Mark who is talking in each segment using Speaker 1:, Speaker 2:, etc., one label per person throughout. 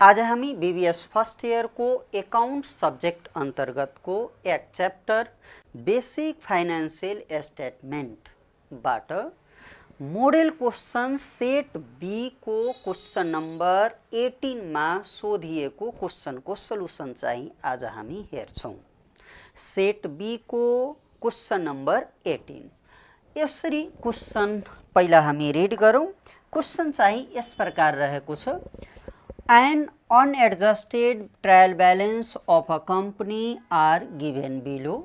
Speaker 1: आज हामी BBS first year को एकाउंट सब्जेक्ट अंतर्गत को एक चैप्टर बेसिक फाइनेंशियल स्टेटमेंट बाट मोडल क्वेश्चन सेट बी को क्वेश्चन नंबर 18 में सोधिएको क्वेश्चन को सोल्युसन चाहिँ आज हामी हेर्छौं। सेट बी को क्वेश्चन नंबर 18 यसरी क्वेश्चन पहिला हामी रिड गरौं। क्वेश्चन चाहिँ यस प्रकार रहेको छ। An unadjusted trial balance of a company are given below.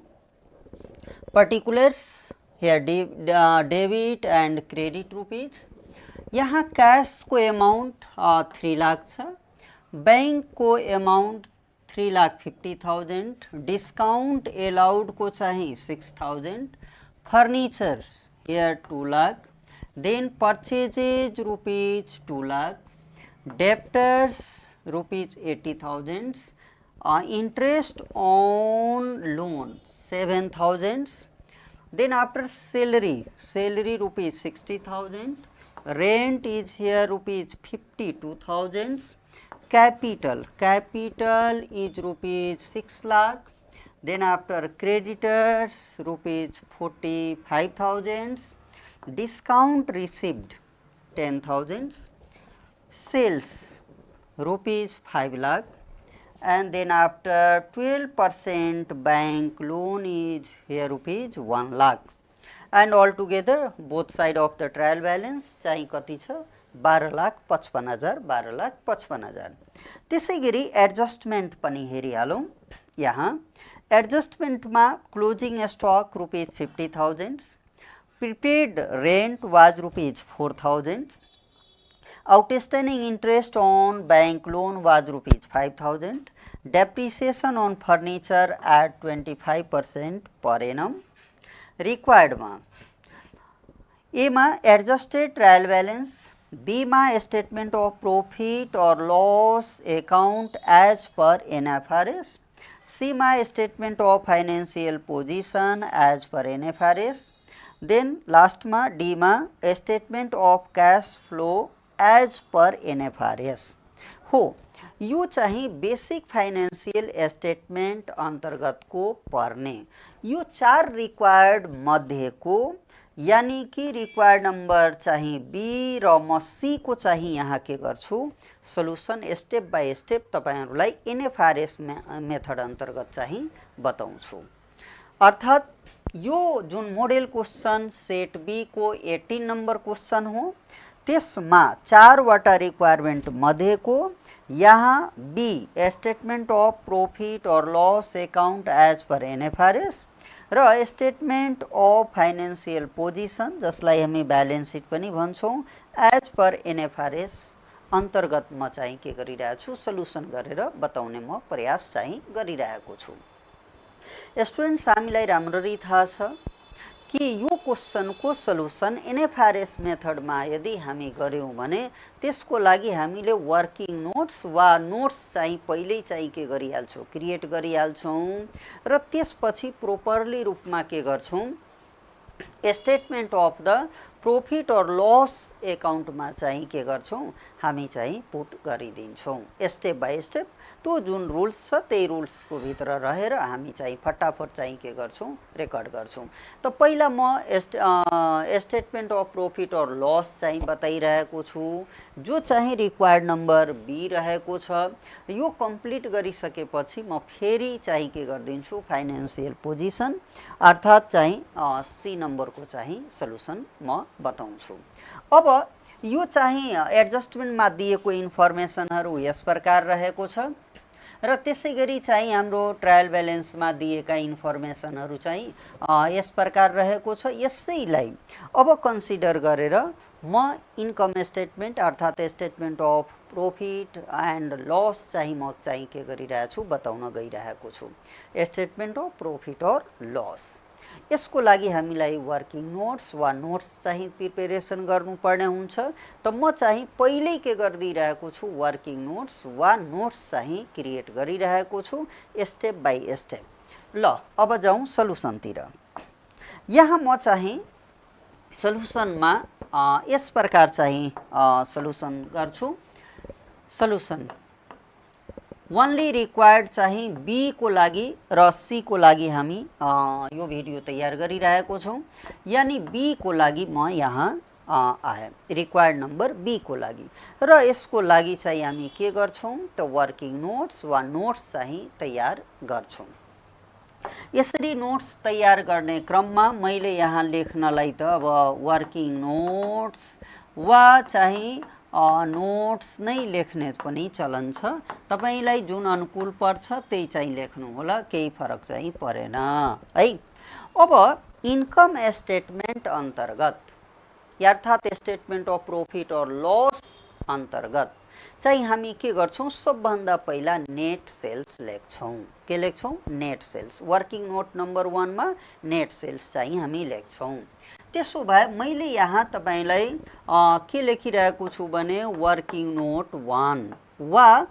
Speaker 1: Particulars here debit and credit rupees. यहाँ कैश को अमाउंट 3 लाख छ, बैंक को अमाउंट 3,50,000, डिस्काउंट अलाउड को चाहिँ 6,000, furniture here 2 lakh, then purchases rupees 2 lakh, debtors rupees 80,000, interest on loan 7,000, then after salary rupees 60,000, rent is here rupees 52,000, capital is rupees 6 lakh, then after creditors rupees 45,000, discount received 10,000, sales rupees 5 lakh, and then after 12% bank loan is here rupees 1 lakh, and altogether both side of the trial balance चाहिँ कति छ 12,55,000 12,55,000। त्यसैगरी adjustment पनि हेरिहालौं। यहाँ adjustment मा closing stock rupees 50,000, prepaid rent was rupees 4,000, outstanding interest on bank loan was rupees 5,000, depreciation on furniture at 25% per annum. Required मा A मा adjusted trial balance, B मा statement of profit or loss account as per NFRS, C मा statement of financial position as per NFRS, then last मा D मा statement of cash flow as per NFRS हो। यो चाहिँ basic financial statement अंतर्गत को पर्ने यो 4 रिक्वायर्ड मध्ये को यानी कि रिक्वायर्ड नंबर चाहिँ बी र म सी को चाहिँ यहाँ के गर्छु सोल्युसन स्टेप बाय स्टेप तपाईहरुलाई NFRS मेथड अंतर्गत चाहिँ बताउँछु। अर्थात यो जुन मोडल क्वेश्चन सेट बी को 18 नंबर क्वेश्चन हो त्यसमा 4 वटा रिक्वायरमेंट मध्ये को यहाँ बी स्टेटमेंट अफ प्रॉफिट और loss account as per NFRS र स्टेटमेंट अफ फाइनेंशियल पोजिशन जसलाई हामी बैलेंस शीट पनि भन्छौं एज पर NFRS अंतर्गत म चाहिँ के गरिरहेको छु सोल्युसन गरेर बताउने म प्रयास चाहिँ गरिरहेको छु। स्टुडेन्ट्स हामीलाई राम्ररी थाहा छ कि यो क्वेश्चन को सोल्युसन NFRS मेथड मा यदि हामी गर्यौं भने त्यसको लागि हामीले वर्किङ नोट्स वा नोट्स चाहिँ पहिल्यै चाहिँ के गरिहाल्छौं क्रिएट गरिहाल्छौं र त्यसपछि प्रोपरली रूपमा के गर्छौं स्टेटमेन्ट अफ द प्रॉफिट और लॉस अकाउंट मा चाहिँ के गर्छौं हामी चाहिँ पुट गरिदिन्छौं। स्टेप बाय स्टेप तो जुन रुल्स छ त्यही रुल्स को भित्र रहेर हामी चाहिँ फटाफट चाहिँ के गर्छौं रेकर्ड गर्छौं। त पहिला म स्टेटमेन्ट अफ प्रॉफिट और लॉस चाहिँ बताइरहेको छु जो चाहिँ रिक्वायर्ड नंबर बी रहेको छ। यो कम्प्लिट गरिसकेपछि म फेरि चाहिँ के गर्दिन्छु फाइनेंशियल पोजिशन अर्थात चाहिँ सी नंबर को चाहिँ सोल्युसन म बताउँछु। अब यो चाहिँ एडजस्टमेन्ट मा दिएको इन्फर्मेसनहरु यस प्रकार रहेको छ र त्यसैगरी चाहिँ हाम्रो ट्रायल ब्यालेन्स मा दिएका इन्फर्मेसनहरु चाहिँ यस प्रकार रहेको छ। यसैलाई अब कन्सिडर गरेर म इन्कम स्टेटमेन्ट अर्थात statement of profit and loss चाहिँ म चाहिँ के गरिरहेको छु बताउन गइरहेको छु स्टेटमेन्ट अफ प्रॉफिट और लॉस। यसको लागि हामीलाई वर्किङ नोट्स वा नोट्स चाहिँ प्रिपरेसन गर्नुपर्ने हुन्छ। त म चाहिँ पहिल्यै के गर्दिरहेको छु वर्किङ नोट्स वा नोट्स चाहिँ क्रिएट गरिरहेको छु स्टेप बाय स्टेप। ल अब जाउँ सोल्युसन तिर। यहाँ म चाहिँ सोल्युसन मा यस प्रकार चाहिँ सोल्युसन गर्छु। सोल्युसन ओन्ली रिक्वायर्ड चाहिँ बी को लागि र सी को लागि हामी यो भिडियो तयार गरिरहेको छौं। यानी बी को लागि म यहाँ आए रिक्वायर्ड नम्बर बी को लागि र यसको लागि चाहिँ हामी के गर्छौं त वर्किङ नोट्स वा नोट्स चाहिँ तयार गर्छौं। यसरी नोट्स तयार गर्ने क्रममा मैले यहाँ लेख्नलाई त अब वर्किङ नोट्स वा चाहिँ नोट्स नै लेख्ने पनि चलन छ। तपाईलाई जुन अनुकूल पर्छ त्यही चाहिँ लेख्नु होला, केही फरक चाहिँ परेन है। अब इन्कम स्टेटमेन्ट अन्तर्गत अर्थात स्टेटमेन्ट अफ प्रॉफिट और लॉस अन्तर्गत चाहिँ हामी के गर्छौं, सबभन्दा पहिला नेट सेल्स लेख्छौं। के लेख्छौं? Net sales. Working note number 1 मा नेट सेल्स चाहिँ हामी लेख्छौं। त्यसो भए मैले यहाँ तपाईलाई के लेखिरहेको छु भने वर्किङ नोट 1 वा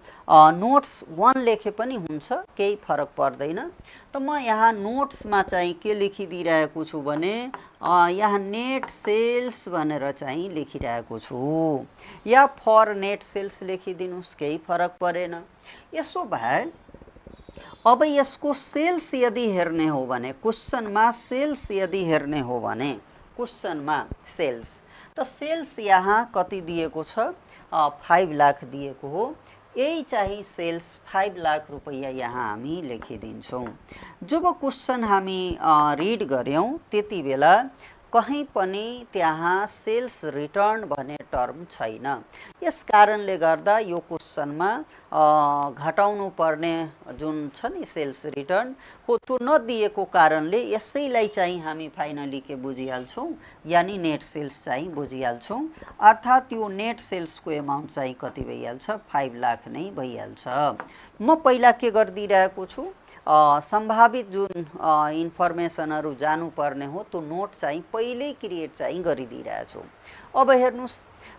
Speaker 1: नोट्स 1 लेखे पनि हुन्छ, केही फरक पर्दैन। त म यहाँ नोट्समा चाहिँ के लेखिदिरहेको छु भने यहाँ नेट सेल्स भनेर चाहिँ लेखिरहेको छु, या फर नेट सेल्स लेखिदिनुस्, केही फरक परेन। यसो भए अब यसको सेल्स यदि हेर्ने हो भने, क्वेशनमा सेल्स यदि हेर्ने हो भने, क्वेशनमा सेल्स त सेल्स यहाँ कति दिएको छ? 5 लाख दिएको हो। यही चाहिँ सेल्स 5 लाख रुपैयाँ यहाँ हामी लेखिदिन्छौं। जब क्वेशन हामी रिड गर्यौं त्यति बेला कहीं पनि त्यहाँ सेल्स रिटर्न भन्ने टर्म छैन। यस कारणले गर्दा यो क्वेशनमा घटाउनु पर्ने जुन छ नि सेल्स रिटर्न हो त्यो नदिएको कारणले यसैलाई चाहिँ हामी फाइनली के बुझिहाल्छौं, यानी नेट सेल्स चाहिँ बुझिहाल्छौं। अर्थात यो नेट सेल्सको एमाउन्ट चाहिँ कति भइहाल्छ? 5 लाख नै भइहाल्छ। म पहिला के गरिदिरहेको छु, सम्भावित जुन इन्फर्मेसनहरु जानुपर्ने हो त्यो नोट चाहिँ पहिल्यै क्रिएट चाहिँ गरिदिइरहेको छु। अब हेर्नुस्,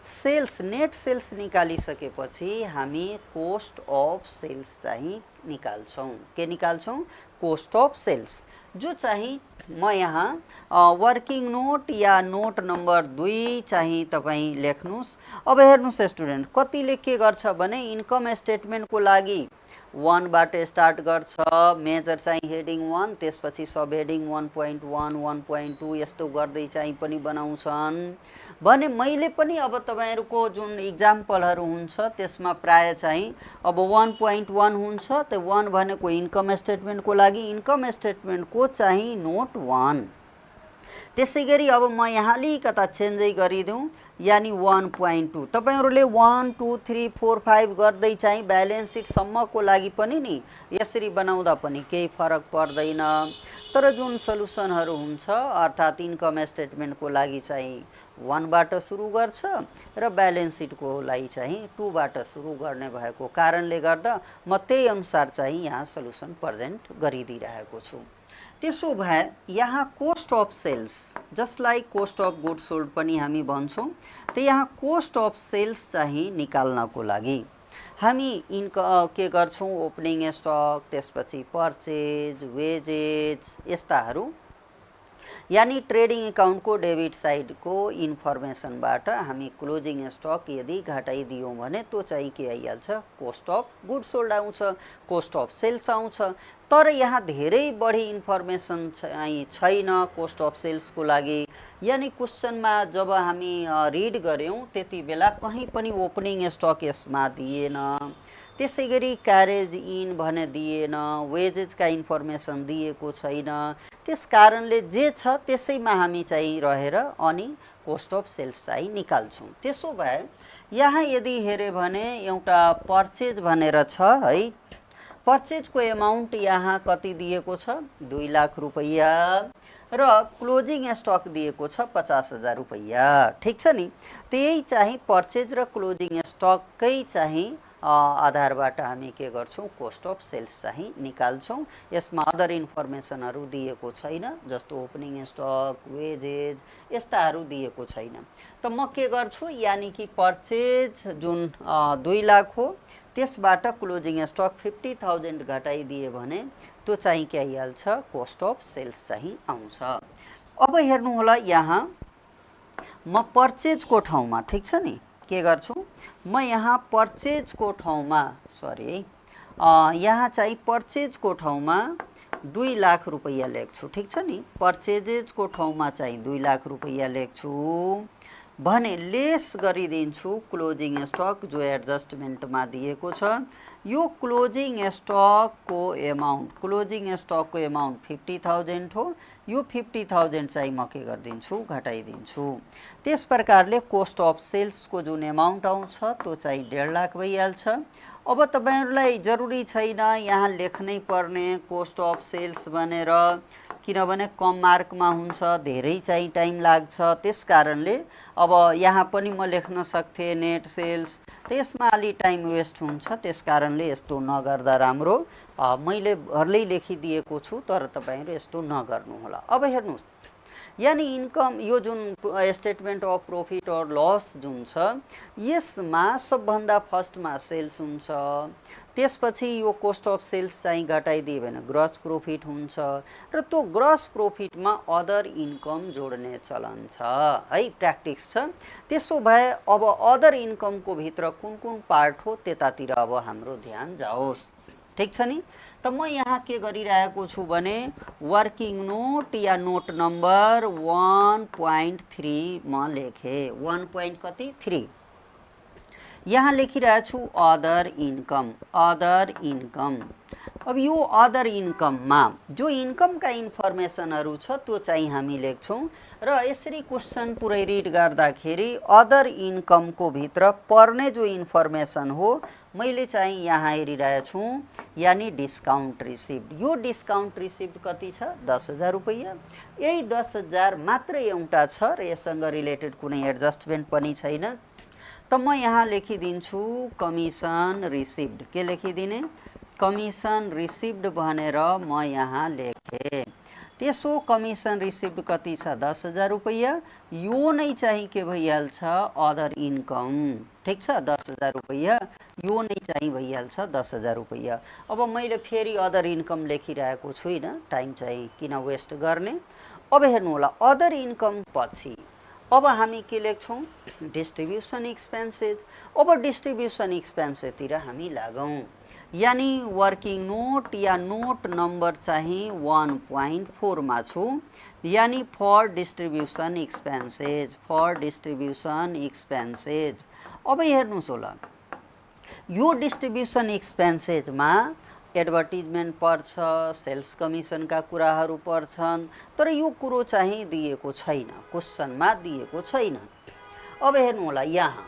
Speaker 1: सेल्स नेट सेल्स निकालिसकेपछि हामी कोस्ट अफ सेल्स चाहिँ निकाल्छौं। के निकाल्छौं? कोस्ट अफ सेल्स, जो चाहिँ म यहाँ वर्किङ नोट या नोट नम्बर 2 चाहिँ तपाई लेख्नुस्। अब हेर्नुस् स्टुडेन्ट, कतिले के गर्छ भने इन्कम स्टेटमेन्टको लागि 1 बाट स्टार्ट गर्छ, मेजर चाहिँ हेडिङ 1, त्यसपछि सब हेडिङ 1.1 1.2 यस्तो गर्दै चाहिँ पनि बनाउँछन् भने मैले पनि अब तपाईहरुको जुन एक्जाम्पलहरु हुन्छ त्यसमा प्राय चाहिँ अब 1.1 हुन्छ। त्यो 1 भनेको इन्कम स्टेटमेन्टको लागि, इन्कम स्टेटमेन्टको चाहिँ नोट 1। त्यसैगरी अब म यहाँ अलिकता चेन्जै गरिदिउँ, यानी 1.2। तपाईहरुले 1 2 3 4 5 गर्दै चाहिँ ब्यालेन्स सिट सम्मको लागि पनि नि यसरी बनाउँदा पनि केही फरक पर्दैन। तर जुन सल्युसनहरु हुन्छ अर्थात इन्कम स्टेटमेन्टको लागि चाहिँ 1 बाट सुरु गर्छ र ब्यालेन्स सिटको लागि चाहिँ 2 बाट सुरु गर्ने भएको कारणले गर्दा म त्यही अनुसार चाहिँ यहाँ सल्युसन प्रेजेन्ट गरिदिइरहेको छु। त्यसो भए यहाँ कोस्ट अफ सेल्स, जसलाई कोस्ट अफ गुड्स सोल्ड पनि हामी भन्छौं, त यहाँ कोस्ट अफ सेल्स चाहिँ निकाल्नको लागि हामी के गर्छौं, ओपनिङ स्टक, त्यसपछि पर्चेज, वेजेज यस्ताहरु, यानी ट्रेडिङ अकाउन्टको डेबिट साइडको इन्फर्मेसनबाट हामी क्लोजिङ स्टक यदि घटाइदियौं भने त्यो चाहिँ के आइहाल्छ? कोस्ट अफ गुड्स सोल्ड आउँछ, कोस्ट अफ सेल्स आउँछ। तर यहाँ धेरै बढी इन्फर्मेसन चाहिँ छैन कोस्ट अफ सेल्सको लागि। यानी क्वेशनमा जब हामी रिड गर्यौं त्यति बेला कहीं पनि ओपनिङ स्टक यसमा दिएन, त्यसैगरी क्यारेज इन भने दिएन, वेजेजका इन्फर्मेसन दिएको छैन। त्यसकारणले जे छ त्यसैमा हामी चाहिँ रहेर अनि कोस्ट अफ सेल्स चाहिँ निकाल्छौं। त्यसो भए यहाँ यदि हेरे भने एउटा पर्चेज भनेर छ है, पर्चेजको एमाउन्ट यहाँ कति दिएको छ? 2 लाख रुपैयाँ र क्लोजिङ स्टक दिएको छ 50,000 रुपैयाँ। ठीक छ नि? त्यही चाहिँ पर्चेज र क्लोजिङ स्टककै चाहिँ आधारबाट हामी के गर्छौं? कोस्ट अफ सेल्स चाहिँ निकाल्छौं। यसमा अदर इन्फर्मेसनहरु दिएको छैन, जस्तो ओपनिङ स्टक, वेजेज यस्ताहरु दिएको छैन। त म के गर्छु, यानी कि पर्चेज जुन 2 लाख हो त्यसबाट क्लोजिङ स्टक 50,000 घटाइदिए भने त्यो चाहिँ के आइहाल्छ? कोस्ट अफ सेल्स चाहिँ आउँछ। अब हेर्नु होला, यहाँ म पर्चेजको ठाउँमा, ठीक छ नि, के गर्छु म यहाँ पर्चेजको ठाउँमा यहाँ चाहिँ पर्चेजको ठाउँमा 2 लाख रुपैयाँ लेख्छु, ठिक छ नि। पर्चेजेजको ठाउँमा चाहिँ 2 लाख रुपैयाँ लेख्छु भने लेस गरिदिन्छु क्लोजिङ स्टक जो एडजस्टमेन्टमा दिएको छ। यो क्लोजिङ स्टकको एमाउन्ट 50,000 हो। यो 50,000 चाहिँ म के गरिदिन्छु, घटाइदिन्छु। त्यस प्रकारले कोस्ट अफ सेल्सको जुन एमाउन्ट आउँछ त्यो चाहिँ 1.5 लाख भइहाल्छ। अब तपाईहरुलाई जरुरी छैन यहाँ लेख्नै पर्ने कोस्ट अफ सेल्स भनेर, किनभने कम मार्कमा हुन्छ, धेरै चाहिँ टाइम लाग्छ। त्यसकारणले अब यहाँ पनि म लेख्न सक्थे नेट सेल्स, त्यसमा अलि टाइम वेस्ट हुन्छ। त्यसकारणले यस्तो नगर्दा राम्रो। मैले भर्लै लेखिदिएको छु, तर तपाईहरु यस्तो नगर्नु होला। अब हेर्नुस्, यानी इन्कम यो जुन स्टेटमेन्ट अफ प्रॉफिट और लस जुन छ यसमा सबभन्दा फर्स्टमा सेल्स हुन्छ, त्यसपछि यो कोस्ट अफ सेल्स चाहिँ घटाइदिए भने ग्रस प्रॉफिट हुन्छ र त्यो ग्रस प्रॉफिटमा अदर इन्कम जोड्ने चलन छ है, प्र्याक्टिस छ। त्यसो भए अब अदर इन्कमको भित्र कुन कुन पार्ट हो त्यतातिर अब हाम्रो ध्यान जाओस्, ठीक छ नि। त म यहाँ के गरिरहेको छु भने वर्किङ नोट या नोट नम्बर 1.3 म लेखे। 1.3 यहाँ लेखिरहेको छु अदर इन्कम। अदर इन्कम, अब यो अदर इन्कममा जो इन्कमका इन्फर्मेसनहरु छ त्यो चाहिँ हामी लेख्छौं र यसरी क्वेशन पुरै रिड गर्दाखेरि अदर इन्कमको भित्र पर्ने जो इन्फर्मेसन हो मैले चाहिँ यहाँ हेरिरहेको छु, यानी डिस्काउन्ट रिसिभ्ड। यो डिस्काउन्ट रिसिभ्ड कति छ, 10,000 रुपैयाँ। यही 10,000 मात्र एउटा छ र यससँग रिलेटेड कुनै एडजस्टमेन्ट पनि छैन। त म यहाँ लेखिदिन्छु कमिसन रिसिभ्ड। के लेखिदिने, कमिसन रिसिभ्ड भनेर म यहाँ लेखे। त्यसो कमिसन रिसिभ्ड कति छ, 10,000 रुपैयाँ। यो नै चाहिँ के भइहाल्छ, अदर इन्कम, ठीक छ। 10,000 रुपैयाँ यो नै चाहिँ भइहाल्छ 10,000 रुपैयाँ। अब मैले फेरि अदर इन्कम लेखिरहेको छुइनँ, टाइम चाहिँ किन वेस्ट गर्ने। अब हेर्नु होला, अदर इन्कम पछि अब हामी के लेख्छौं, डिस्ट्रिब्युसन एक्सपेन्सेस। अब डिस्ट्रिब्युसन एक्सपेन्सेसतिर हामी लागौं, यानी वर्किङ नोट या नोट नम्बर चाहिँ 1.4 मा छु, यानी for distribution expenses. For distribution expenses. अब हेर्नुस् होला, यो डिस्ट्रिब्युसन एक्सपेन्सेसमा एडभर्टिजमेन्ट पर्छ, सेल्स कमिसनका कुराहरू पर्छन्, तर यो कुरो चाहिँ दिएको छैन, क्वेशनमा दिएको छैन। अब हेर्नु होला, यहाँ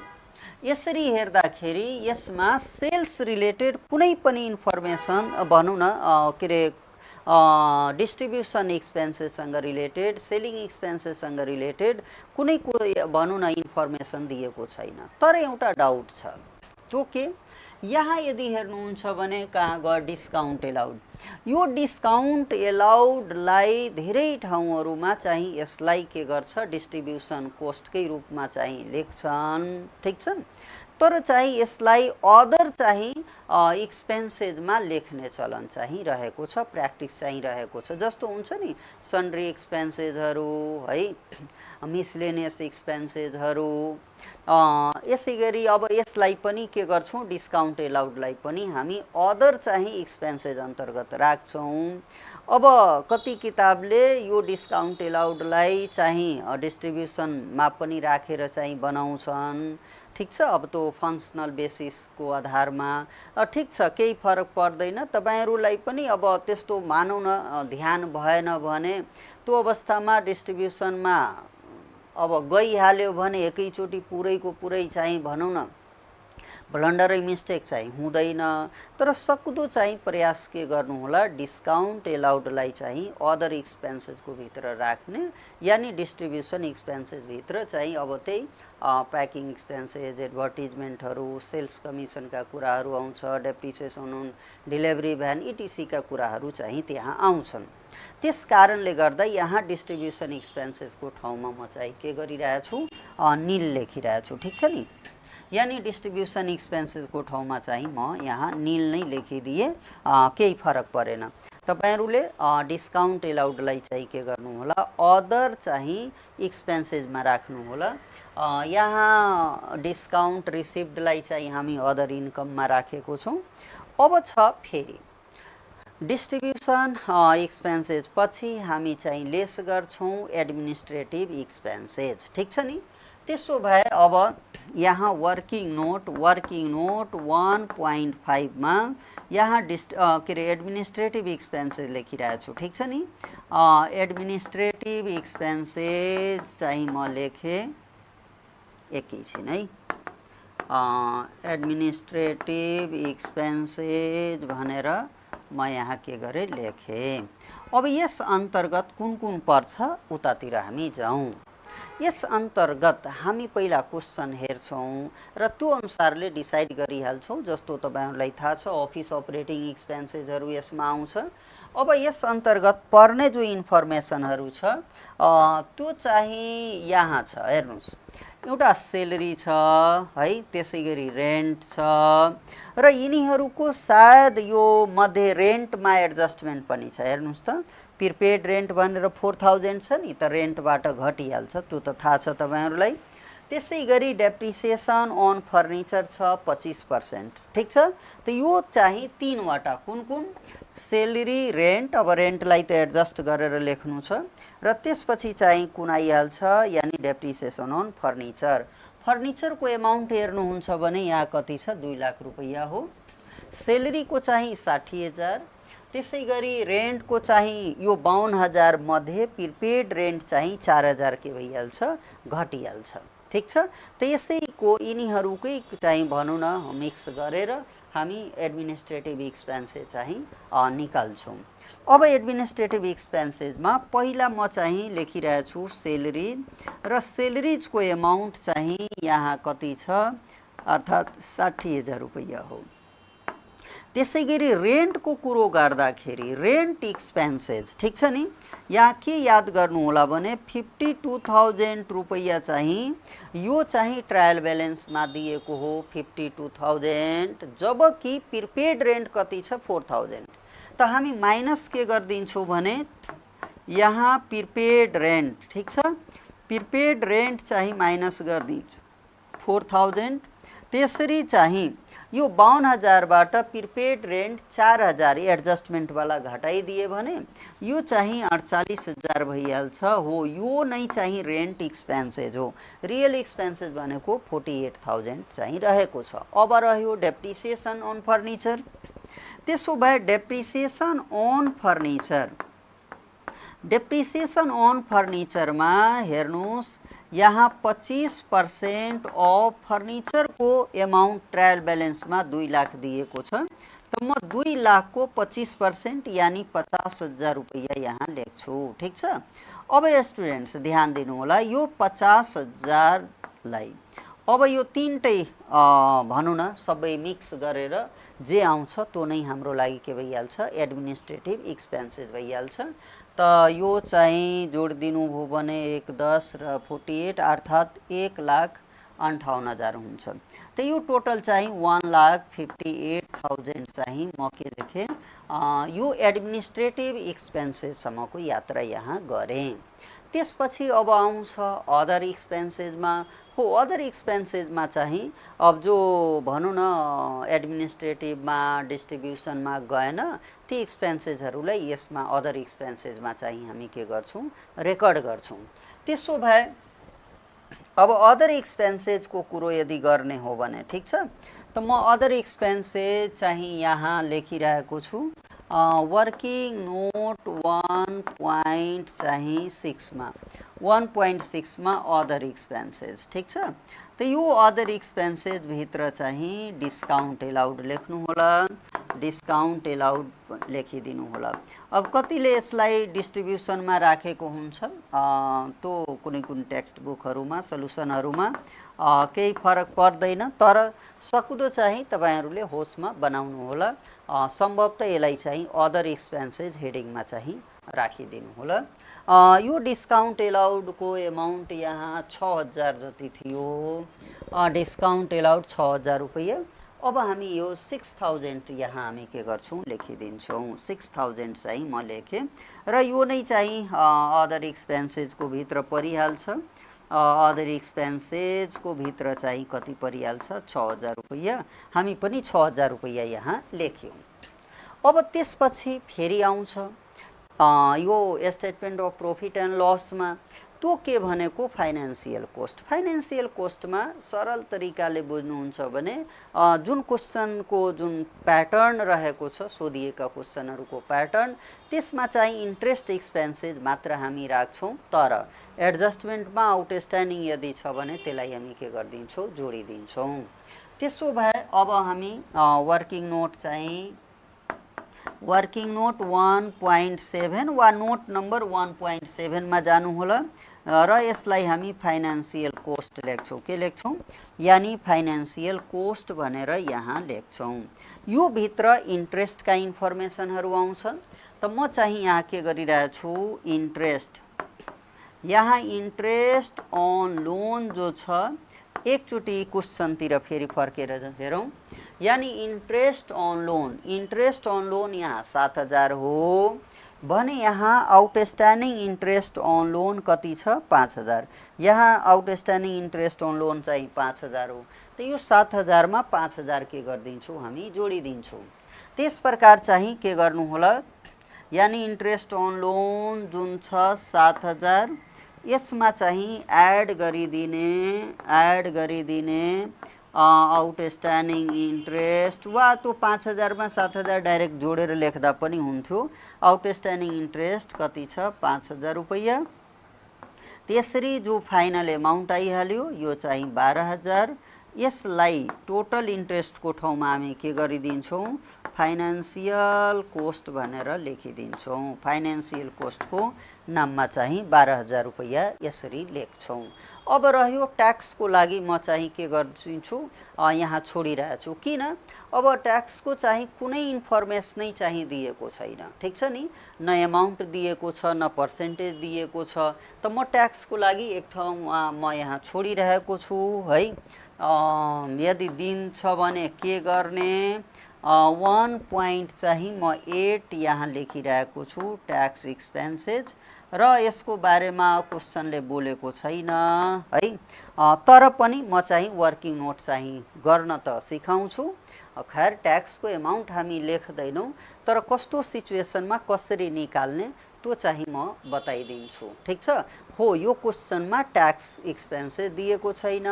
Speaker 1: यसरी हेर्दाखेरि यसमा सेल्स रिलेटेड कुनै पनि इन्फर्मेसन भनौं न के रे डिस्ट्रिब्युसन एक्सपेन्सेससँग रिलेटेड, सेलिङ एक्सपेन्सेससँग रिलेटेड कुनै भनौं न इन्फर्मेसन दिएको छैन। तर एउटा डाउट छ, त्यो के, यहाँ यदि हेर्नुहुन्छ भने कहाँ गयो डिस्काउन्ट एलाउड। यो डिस्काउन्ट एलाउडलाई धेरै ठाउँहरुमा चाहिँ यसलाई के गर्छ, डिस्ट्रिब्युसन कोस्टकै रूपमा चाहिँ लेख्छन्, ठीक छ। तर चाहिँ यसलाई अदर चाहिँ एक्सपेन्सेसमा लेख्ने चलन चाहिँ रहेको छ, प्र्याक्टिस चाहिँ रहेको छ। जस्तो हुन्छ नि सन्ड्री एक्सपेन्सेसहरु है, मिसलेनियस एक्सपेन्सेसहरु। यसैगरी अब यसलाई पनि के गर्छौं, डिस्काउन्ट एलाउडलाई पनि हामी अदर चाहिँ एक्सपेन्सेस अन्तर्गत राख्छौं। अब कति किताबले यो डिस्काउन्ट एलाउडलाई चाहिँ डिस्ट्रिब्युसनमा पनि राखेर चाहिँ बनाउँछन्, ठीक छ। अब त्यो फङ्सनल बेसिसको आधारमा ठीक छ, केही फरक पर्दैन। तपाईहरुलाई पनि अब त्यस्तो मानौ न ध्यान भएन भने त्यो अवस्थामा डिस्ट्रिब्युसनमा अब गइहाल्यो भने एकैचोटी पुरैको पुरै चाहिँ भनौं न ब्लन्डरै मिस्टेक चाहिँ हुँदैन। तर सक्दो चाहिँ प्रयास के गर्नु होला, डिस्काउन्ट एलाउडलाई चाहिँ अदर एक्सपेन्सेसको भित्र राख्ने, यानी डिस्ट्रिब्युसन एक्सपेन्सेस भित्र चाहिँ अब त्यही प्याकिङ एक्सपेन्सेस, एडभर्टिजमेन्टहरु, सेल्स कमिसनका कुराहरू आउँछ, डेप्रिसिएसन अन डेलिभरी भ्यान इटिसी का कुराहरू चाहिँ त्यहाँ आउँछन्। त्यस कारणले गर्दा यहाँ डिस्ट्रिब्युसन एक्सपेन्सेसको ठाउँमा म चाहिँ के गरिरहेको छु, नील लेखिरहेको छु, ठीक छ नि। यानी डिस्ट्रिब्युसन एक्सपेन्सेसको ठाउँमा चाहिँ म यहाँ नील नै लेखिदिए, केही फरक परेन। तपाईहरुले डिस्काउन्ट एलाउडलाई चाहिँ के गर्नु होला, अदर चाहिँ एक्सपेन्सेसमा राख्नु होला। यहाँ डिस्काउन्ट रिसिभ्डलाई चाहिँ हामी अदर इन्कममा राखेको छौं। अब छ फेरि डिस्ट्रिब्युसन एक्सपेन्सेस पछि हामी चाहिँ लेस गर्छौँ एडमिनिस्ट्रेटिभ एक्सपेन्सेस, ठिक छ नि। त्यसो भए अब यहाँ वर्किङ नोट 1.5 मा यहाँ के अरे एडमिनिस्ट्रेटिभ एक्सपेन्सेस लेखिरहेको छु, ठिक छ नि। एडमिनिस्ट्रेटिभ एक्सपेन्सेस चाहिँ म लेखेँ एकैछिन है। एडमिनिस्ट्रेटिभ एक्सपेन्सेस भनेर म यहाँ के गरेँ लेखेँ। अब यस अन्तर्गत कुन कुन पर्छ उतातिर हामी जाउँ। यस अन्तर्गत हामी पहिला क्वेसन हेर्छौँ र त्यो अनुसारले डिसाइड गरिहाल्छौँ। जस्तो तपाईँहरूलाई थाहा छ अफिस अपरेटिङ एक्सपेन्सेसहरू यसमा आउँछ। अब यस अन्तर्गत पर्ने जो इन्फर्मेसनहरू छ त्यो चाहिँ यहाँ छ, हेर्नुहोस्। एउटा सेलेरी छ है, त्यसै गरी रेन्ट छ र यिनीहरूको सायद यो मध्ये रेन्टमा एडजस्टमेन्ट पनि छ। हेर्नुहोस् त, प्रिपेड रेन्ट भनेर 4000 छ नि, त रेन्टबाट घटिहाल्छ, त्यो त थाहा छ तपाईँहरूलाई। त्यसै गरी डेप्रिसिएसन अन फर्निचर छ 25%, ठिक छ। त यो चाहिँ तीनवटा कुन कुन, सेलेरी, रेन्ट, अब रेन्टलाई त एडजस्ट गरेर लेख्नु छ र त्यसपछि चाहिँ कुन आइहाल्छ, यानि डेप्रिसिएसन अन फर्निचर। फर्निचरको एमाउन्ट हेर्नुहुन्छ भने यहाँ कति छ, 2 लाख रुपैयाँ हो। सेलेरीको चाहिँ 60,000, त्यसै गरी रेन्टको चाहिँ यो 52,000 मध्ये प्रिपेड रेन्ट चाहिँ 4,000 के भइहाल्छ, घटिहाल्छ, ठिक छ। त यसैको यिनीहरूकै चाहिँ भनौँ न मिक्स गरेर हामी एडमिनिस्ट्रेटिभ एक्सपेन्सेस चाहिँ निकाल्छौँ। अब एडमिनिस्ट्रेटिभ एक्सपेन्सेसमा पहिला म चाहिँ लेखिरहेको छु सेलेरी, र सेलेरिजको एमाउन्ट चाहिँ यहाँ कति छ, अर्थात् 60,000 रुपैयाँ हो। त्यसै गरी रेन्टको कुरो गर्दाखेरि रेन्ट एक्सपेन्सेस, ठिक छ नि। यहाँ के याद गर्नु होला भने 52,000 रुपैयाँ चाहिँ यो चाहिँ ट्रायल ब्यालेन्समा दिएको हो 52,000, जबकि प्रिपेड रेन्ट कति छ 4,000। त हामी माइनस के गरिदिन्छौँ भने यहाँ प्रिपेड रेन्ट, ठिक छ, प्रिपेड रेन्ट चाहिँ माइनस गरिदिन्छु 4,000। त्यसरी चाहिँ यो 52,000बाट प्रिपेड रेन्ट 4,000 एडजस्टमेन्टवाला घटाइदिए भने यो चाहिँ 48,000 भइहाल्छ हो। यो नै चाहिँ रेन्ट एक्सपेन्सेस हो। रियल एक्सपेन्सेस भनेको 48,000 चाहिँ रहेको छ। अब रह्यो डेप्रिसिएसन अन फर्निचर। त्यसो भए depreciation on furniture, depreciation on फर्निचरमा हेर्नुहोस्, यहाँ 25% अफ फर्निचरको एमाउन्ट ट्रायल ब्यालेन्समा 2 लाख दिएको छ। त म 2 लाखको 25% यानि 50,000 रुपैयाँ यहाँ लेख्छु, ठिक छ। अब स्टुडेन्ट्स ध्यान दिनु होला, यो 50,000लाई अब यो तीनटै भनौँ न सबै मिक्स गरेर जे आउँछ त्यो नै हाम्रो लागि के भइहाल्छ, एडमिनिस्ट्रेटिभ एक्सपेन्सेस भइहाल्छ। त यो चाहिँ जोडिदिनु भयो भने 1, 10 र 48 अर्थात् 1,58,000 हुन्छ। त यो टोटल चाहिँ 1,58,000 चाहिँ म के लेखेँ, यो एडमिनिस्ट्रेटिभ एक्सपेन्सेससम्मको यात्रा यहाँ गरेँ। त्यसपछि अब आउँछ अदर एक्सपेन्सेसमा हो। अदर एक्सपेन्सेसमा चाहिँ अब जो भनौँ न एडमिनिस्ट्रेटिभमा डिस्ट्रिब्युसनमा गएन ती एक्सपेन्सेसहरूलाई यसमा अदर एक्सपेन्सेसमा चाहिँ हामी के गर्छौँ, रेकर्ड गर्छौँ। त्यसो भए अब अदर एक्सपेन्सेसको कुरो यदि गर्ने हो भने, ठिक छ, त म अदर एक्सपेन्सेस चाहिँ यहाँ लेखिरहेको छु वर्किङ नोट 1.6 मा अदर एक्सपेन्सेस, ठिक छ। त यो अदर एक्सपेन्सेस भित्र चाहिँ डिस्काउन्ट एलाउड लेख्नु होला, डिस्काउन्ट एलाउड लेखिदिनु होला। अब कतिले यसलाई डिस्ट्रिब्युसनमा राखेको हुन्छ, त्यो कुनै कुनै टेक्स्ट बुकहरूमा सल्युसनहरूमा केही फरक पर्दैन, तर सक्दो चाहिँ तपाईहरूले होसमा बनाउनु होला। सम्भवतः यसलाई चाहिँ अदर एक्सपेन्सेस हेडिङमा चाहिँ राखिदिनु होला। यो डिस्काउन्ट एलाउडको एमाउन्ट यहाँ 6,000 जति थियो, डिस्काउन्ट एलाउड 6,000 रुपैयाँ। अब हामी यो 6,000 यहाँ हामी के गर्छौँ, लेखिदिन्छौँ। 6,000 चाहिँ म लेखेँ र यो नै चाहिँ अदर एक्सपेन्सेसको भित्र परिहाल्छ। अदर एक्सपेन्सेस को भित्र चाहिँ कति परिहाल्छ 6000 रुपैयाँ हामी पनि 6000 रुपैयाँ यहाँ लेख्यौं। अब त्यसपछि फेरि आउँछ यो स्टेटमेन्ट अफ प्रॉफिट एन्ड लसमा त्यो के भनेको फाइनान्शियल कोस्ट। फाइनान्शियल कोस्टमा सरल तरिकाले बुझ्नुहुन्छ भने जुन क्वेशनको जुन प्याटर्न रहेको छ सोधिएका क्वेशनहरूको प्याटर्न त्यसमा चाहिँ इन्ट्रेस्ट एक्सपेन्सेस मात्र हामी राख्छौं, तर एडजस्टमेन्टमा आउटस्ट्यान्डिङ यदि छ भने त्यसलाई हामी के गर्दिन्छौं जोडिदिन्छौं। त्यसो भए अब हामी वर्किङ नोट चाहिँ वर्किङ नोट 1.7 वा नोट नम्बर 1.7 मा जानु होला र यसलाई हामी फाइनान्शियल कोस्ट लेख्छौं। के लेख्छौं? यानी फाइनान्शियल कोस्ट भनेर यहाँ लेख्छौं। यो भित्र इन्ट्रेस्टका इन्फर्मेसनहरु आउँछ। त म चाहिँ यहाँ के गरिरहेछु इन्ट्रेस्ट, यहाँ इन्ट्रेस्ट अन लोन जो छ एकचोटी क्वेशनतिर फेरि फर्केर हेरौं। यानी इन्ट्रेस्ट अन लोन यहाँ 7000 हो भने यहाँ आउटस्ट्यान्डिङ इन्ट्रेस्ट अन लोन कति छ 5000। यहाँ आउटस्ट्यान्डिङ इन्ट्रेस्ट अन लोन चाहिँ 5000 हो। त यो 7000 मा 5000 के गर्दिन्छौं हामी जोडिदिन्छौं। त्यस प्रकार चाहिँ के गर्नु होला, यानी इन्ट्रेस्ट अन लोन जुन छ 7000 यसमा चाहिँ एड गरिदिने आउटस्ट्यान्डिङ इन्ट्रेस्ट वा त्यो 5000 मा 7000 डाइरेक्ट जोडेर लेख्दा पनि हुन्थ्यो। आउटस्ट्यान्डिङ इन्ट्रेस्ट कति छ 5000 रुपैयाँ। त्यसरी जो फाइनल एमाउन्ट आइहाल्यो यो चाहिँ 12000। यसलाई टोटल इन्ट्रेस्टको ठाउँमा हामी के गरिदिन्छौं फाइनान्शियल कोस्ट भनेर लेखिदिन्छौं। फाइनान्शियल कोस्टको नाममा चाहिँ 12000 रुपैयाँ यसरी लेख्छौं। अब रह्यो ट्याक्सको लागि म चाहिँ के गर्छु यहाँ छोडिरहेछु। किन? अब ट्याक्सको चाहिँ कुनै इन्फर्मेसन नै चाहिँ दिएको छैन, ठीक छ नि, न एमाउन्ट दिएको छ न पर्सेन्टेज दिएको छ। त म ट्याक्सको लागि एक ठाउँमा म यहाँ छोडिरहेको छु है। यदि दिन्छ भने के गर्ने 1 पोइन्ट चाहिँ म 8 यहाँ लेखिरहेको छु ट्याक्स एक्सपेन्सेस र यसको बारेमा क्वेशनले बोलेको छैन है। तर पनि म चाहिँ वर्किङ नोट चाहिँ गर्न त सिकाउँछु। खैर ट्याक्सको एमाउन्ट हामी लेख्दैनौं, तर कस्तो सिचुएसनमा कसरी निकाल्ने त्यो चाहिँ म बताइदिन्छु, ठीक छ। हो यो क्वेशनमा ट्याक्स एक्सपेन्सेस दिएको छैन,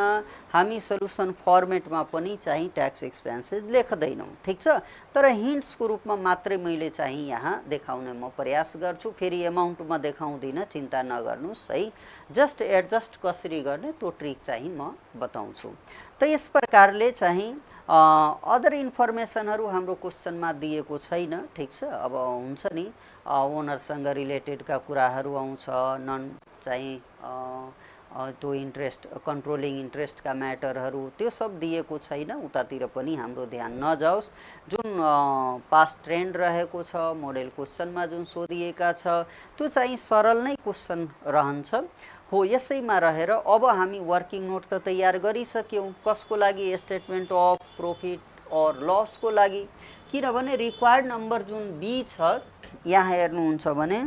Speaker 1: हामी सल्युसन फर्मेटमा पनि चाहिँ ट्याक्स एक्सपेन्सेस लेख्दैनौं, ठीक छ। तर हिन्ट्सको रूपमा मात्रै मैले चाहिँ यहाँ देखाउने म प्रयास गर्छु। फेरि एमाउन्ट म देखाउँदिन, चिन्ता नगर्नुस् है। जस्ट एडजस्ट कसरी गर्ने त्यो ट्रिक चाहिँ म बताउँछु। त यस प्रकारले चाहिँ अदर इन्फर्मेसनहरु हाम्रो क्वेशनमा दिएको छैन, ठीक छ। अब हुन्छ नि ओनरसँग रिलेटेडका कुराहरु आउँछ, नन चाहिँ त्यो इन्ट्रेस्ट कन्ट्रोलिङ इन्ट्रेस्टका म्याटरहरु त्यो सब दिएको छैन। उतातिर पनि हाम्रो ध्यान नजाओस्। जुन पास्ट ट्रेन्ड रहेको छ मोडेल क्वेशनमा जुन सोधिएका छ त्यो चाहिँ सरल नै क्वेशन रहन्छ। हो यसैमा रहेर अब हामी वर्किङ नोट त तयार गरिसक्यौं। कसको लागि? स्टेटमेन्ट अफ प्रॉफिट और लस को लागि। किनभने रिक्वायर्ड नम्बर जुन बी छ यहाँ हेर्नुहुन्छ भने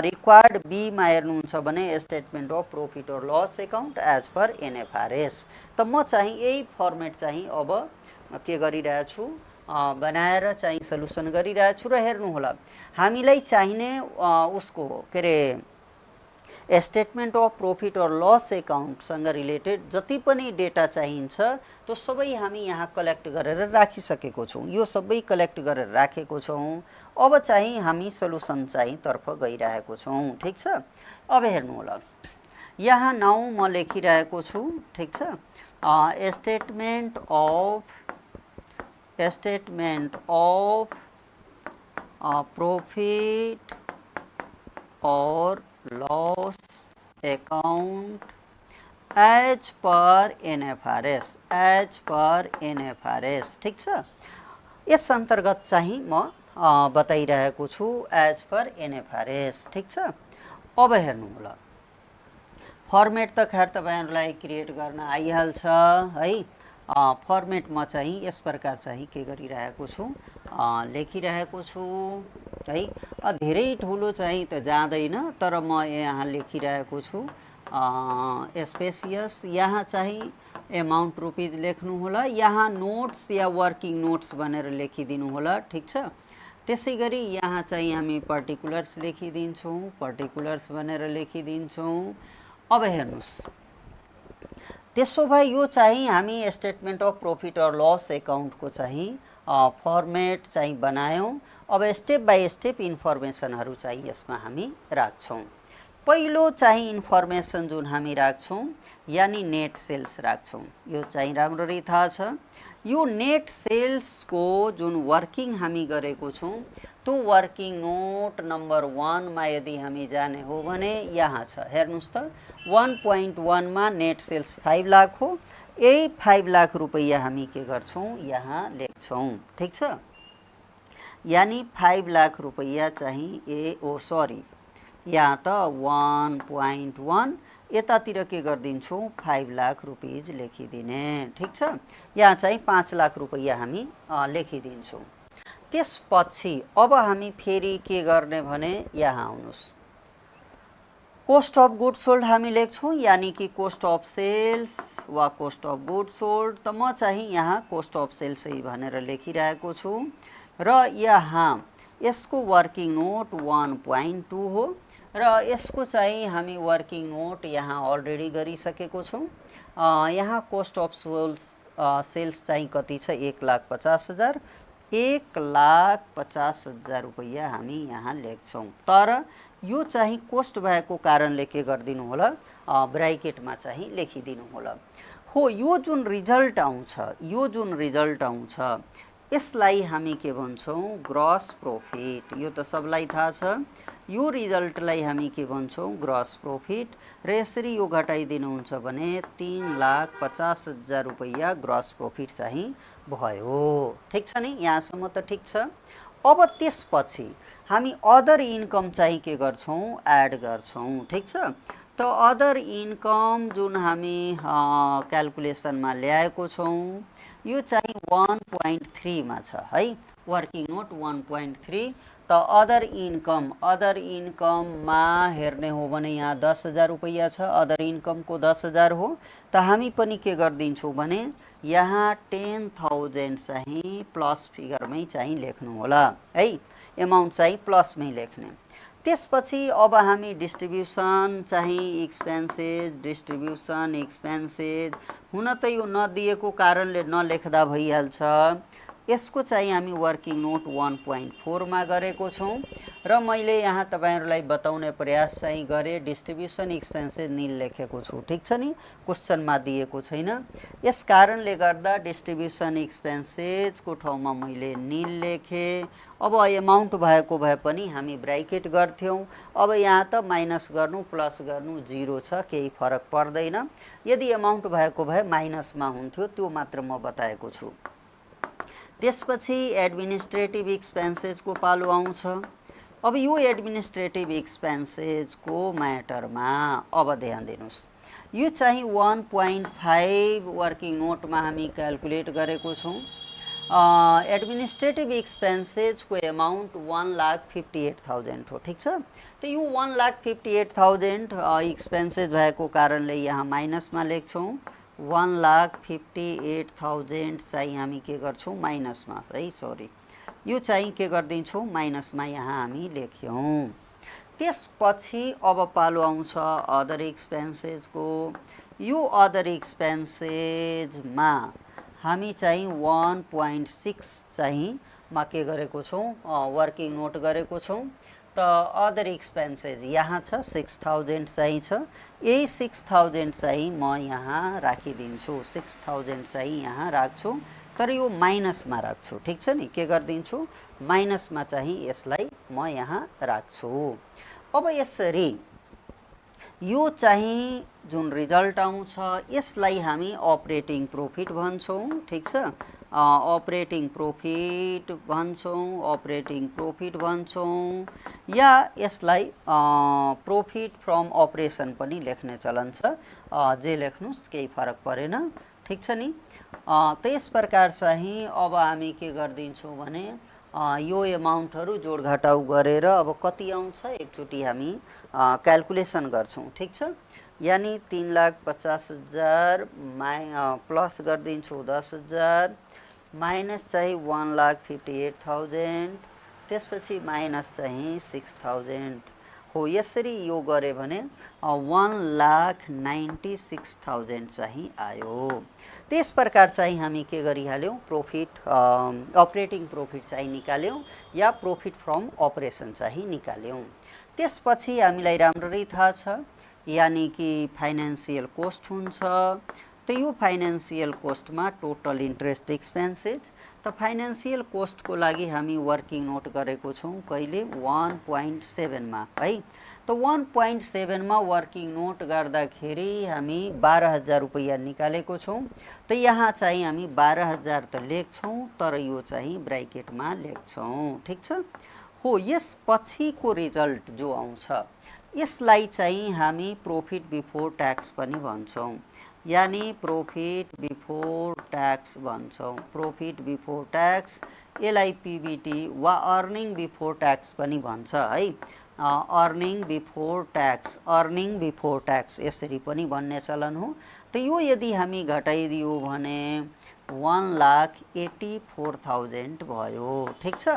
Speaker 1: रिक्वायर्ड बी मा हेर्नुहुन्छ भने स्टेटमेन्ट अफ प्रॉफिट और loss account as per NFRS. त म चाहिँ यही फर्मेट चाहिँ अब के गरिरहेछु बनाएर चाहिँ सल्युसन गरिरहेछु। र हेर्नु होला हामीलाई चाहिने उसको के रे स्टेटमेन्ट अफ प्रॉफिट और लस अकाउन्टसँग रिलेटेड जति पनि डेटा चाहिन्छ त्यो सबै हामी यहाँ कलेक्ट गरेर राखिसकेको छौं। यो सबै कलेक्ट गरेर राखेको छौं। अब चाहिँ हामी सल्युसन चाहिँ तर्फ गइरहेको छौं, ठीक छ। अब हेर्नु होला यहाँ 9 म लेखिरहेको छु, ठीक छ। स्टेटमेन्ट अफ प्रॉफिट और loss account as per NFRS, ठीक छ। यस अन्तर्गत चाहिँ म बताइरहेको छु एज पर एनएफआरएस, ठीक छ। अब हेर्नु होला फर्मेट त खैर तपाईहरुलाई क्रिएट गर्न आइहाल्छ है। फर्मेट म चाहिँ यस प्रकार चाहिँ के गरिरहेको छु लेखिरहेको छु है। धेरै ठुलो चाहिँ त जाँदैन, तर म यहाँ लेखिरहेको छु स्पेसियस यहाँ चाहिँ एमाउन्ट रुपिज लेख्नु होला, यहाँ नोट्स या वर्किङ नोट्स भनेर लेखिदिनु होला, ठिक छ। त्यसै गरी यहाँ चाहिँ हामी पर्टिकुलर्स लेखिदिन्छौँ, पर्टिकुलर्स भनेर लेखिदिन्छौँ। अब हेर्नुहोस्, त्यसो भए यो चाहिँ हामी स्टेटमेन्ट अफ प्रॉफिट और लस एकाउन्टको चाहिँ फर्मेट चाहिँ बनायौँ। अब स्टेप बाई स्टेप इन्फर्मेसनहरू चाहिँ यसमा हामी राख्छौँ। पहिलो चाहिँ इन्फर्मेसन जुन हामी राख्छौँ यानी नेट सेल्स राख्छौँ। यो चाहिँ राम्ररी थाहा छ। यो नेट सेल्सको जुन वर्किङ हामी गरेको छौँ त्यो वर्किङ नोट नम्बर 1 मा यदि हामी जाने हो भने यहाँ छ, हेर्नुहोस् त 1.1 मा नेट सेल्स 5 लाख हो। यही 5 लाख रुपैयाँ हामी के गर्छौँ यहाँ लेख्छौँ, ठिक छ। यानी 5 लाख रुपैयाँ चाहिँ यहाँ त 1.1 यतातिर के गरिदिन्छौँ 5 लाख रुपिज लेखिदिने, ठिक छ। यहाँ चाहिँ 5 लाख रुपैयाँ हामी लेखिदिन्छौँ। त्यसपछि अब हामी फेरि के गर्ने भने यहाँ आउनुहोस्, कोस्ट अफ गुड सोल्ड हामी लेख्छौँ, यानी कि कोस्ट अफ सेल्स वा कोस्ट अफ गुड सोल्ड। त म चाहिँ यहाँ कोस्ट अफ सेल्स भनेर लेखिरहेको छु र यहाँ यसको वर्किङ नोट 1.2 हो र यसको चाहिँ हामी वर्किङ नोट यहाँ अलरेडी गरिसकेको छौँ। यहाँ कोस्ट अफ सेल्स चाहिँ कति छ 1,50,000, 1,50,000 रुपैयाँ हामी यहाँ लेख्छौँ। तर यो चाहिँ कोस्ट भएको कारणले के गरिदिनु होला, ब्राकेटमा चाहिँ लेखिदिनु होला। हो, यो जुन रिजल्ट आउँछ यसलाई हामी के भन्छौँ ग्रस प्रॉफिट। यो त सबलाई थाहा छ। यो रिजल्टलाई हामी के भन्छौँ ग्रस प्रॉफिट र यसरी यो घटाइदिनुहुन्छ भने 3,50,000 रुपैयाँ ग्रस प्रॉफिट चाहिँ भयो, ठिक छ नि। यहाँसम्म त ठिक छ। अब त्यसपछि हामी अदर इन्कम चाहिँ के गर्छौँ एड गर्छौँ, ठिक छ। त अदर इन्कम जुन हामी क्याल्कुलेसनमा ल्याएको छौँ यो चाहिँ 1.3 मा छ है, वर्किङ नोट 1.3। त अदर इन्कममा हेर्ने हो भने यहाँ 10,000 रुपैयाँ छ, अदर इन्कमको 10,000 हो। त हामी पनि के गरिदिन्छौँ भने यहाँ 10,000 चाहिँ प्लस फिगरमै चाहिँ लेख्नु होला है, एमाउन्ट चाहिँ प्लसमै लेख्ने। त्यसपछि अब हामी डिस्ट्रिब्युसन चाहिँ एक्सपेन्सेज हुन त यो नदिएको कारणले नलेख्दा भइहाल्छ। यसको चाहिँ हामी वर्किङ नोट 1.4 मा गरेको छौँ र मैले यहाँ तपाईहरुलाई बताउने प्रयास चाहिँ गरे। डिस्ट्रिब्युसन एक्सपेन्सेस नील लेखेको छु, ठिक छ नि, क्वेशनमा दिएको छैन। यस कारणले गर्दा डिस्ट्रिब्युसन एक्सपेन्सेसको ठाउँमा मैले नील लेखे। अब एमाउन्ट भएको भए पनि हामी ब्राकेट गर्थ्यौँ। अब यहाँ त माइनस गर्नु प्लस गर्नु 0 छ, केही फरक पर्दैन। यदि एमाउन्ट भएको भए माइनसमा हुन्थ्यो, त्यो मात्र म बताएको छु। त्यसपछि एडमिनिस्ट्रेटिभ एक्सपेन्सेसको पालो आउँछ। अब यो एडमिनिस्ट्रेटिभ एक्सपेन्सेसको म्याटरमा अब ध्यान दिनुस्। यो चाहिँ 1.5 वर्किङ नोटमा हामी क्याल्कुलेट गरेको छौँ। एडमिनिस्ट्रेटिभ एक्सपेन्सेसको एमाउन्ट 1,58,000 हो, ठिक छ। त यो 1,58,000 एक्सपेन्सेस भएको कारणले यहाँ माइनसमा लेख्छौँ। 1,58,000 चाहिँ हामी के गर्छौँ माइनसमा है, सरी, यो चाहिँ के गरिदिन्छौँ माइनसमा यहाँ हामी लेख्यौँ। त्यसपछि अब पालो आउँछ अदर एक्सपेन्सेसको। यो अदर एक्सपेन्सेसमा हामी चाहिँ 1.6 चाहिँ मा के गरेको छौँ वर्किङ नोट गरेको छौँ। त अदर एक्सपेन्सेस यहाँ छ 6,000 चाहिँ छ। यही 6,000 चाहिँ म यहाँ राखिदिन्छु, 6,000 चाहिँ यहाँ राख्छु, तर यो माइनसमा राख्छु, ठिक छ नि। के गरिदिन्छु माइनसमा चाहिँ यसलाई म यहाँ राख्छु। अब यसरी यो चाहिँ जुन रिजल्ट आउँछ यसलाई हामी अपरेटिङ प्रॉफिट भन्छौँ, ठिक छ। अपरेटिङ प्रॉफिट भन्छौँ या यसलाई प्रॉफिट फ्रम अपरेसन पनि लेख्ने चलन छ। जे लेख्नुस् केही फरक परेन, ठिक छ नि। त्यस प्रकार चाहिँ अब हामी के गरिदिन्छौँ भने यो एमाउन्टहरू जोड घटाउ गरेर अब कति आउँछ एकचोटि हामी क्याल्कुलेसन गर्छौँ, ठिक छ। यानी 3,50,000 प्लस गरिदिन्छु 10,000 माइनस चाहिँ 1,58,000 त्यसपछि माइनस चाहिँ 6,000 हो। यसरी यो गरे भने 1,96,000 चाहिँ आयो। त्यस प्रकार चाहिँ हामी के गरिहाल्यौँ, प्रॉफिट अपरेटिङ प्रॉफिट चाहिँ निकाल्यौँ या प्रॉफिट फ्रम अपरेसन चाहिँ निकाल्यौँ। त्यसपछि हामीलाई राम्ररी थाहा छ यानी कि फाइनेन्शियल कोस्ट हुन्छ। त यो फाइनेन्शियल कोस्टमा टोटल इन्ट्रेस्ट एक्सपेन्सेस, त फाइनेन्शियल कोस्टको लागि हामी वर्किङ नोट गरेको छौँ कहिले 1.7 मा है। त 1.7 मा वर्किङ नोट गर्दाखेरि हामी 12,000 रुपैयाँ निकालेको छौँ। त यहाँ चाहिँ हामी 12,000 त लेख्छौँ तर यो चाहिँ ब्राकेटमा लेख्छौँ, ठिक छ हो। यस पछिको रिजल्ट जो आउँछ यसलाई चाहिँ हामी प्रॉफिट बिफोर ट्याक्स पनि भन्छौँ, यानी प्रॉफिट बिफोर ट्याक्स भन्छौँ। प्रॉफिट बिफोर ट्याक्स यसलाई पीबीटी वा अर्निङ बिफोर ट्याक्स पनि भन्छ है। अर्निङ बिफोर ट्याक्स यसरी पनि भन्ने चलन हो। त यो यदि हामी घटाइदियो भने 1,84,000 भयो, ठिक छ।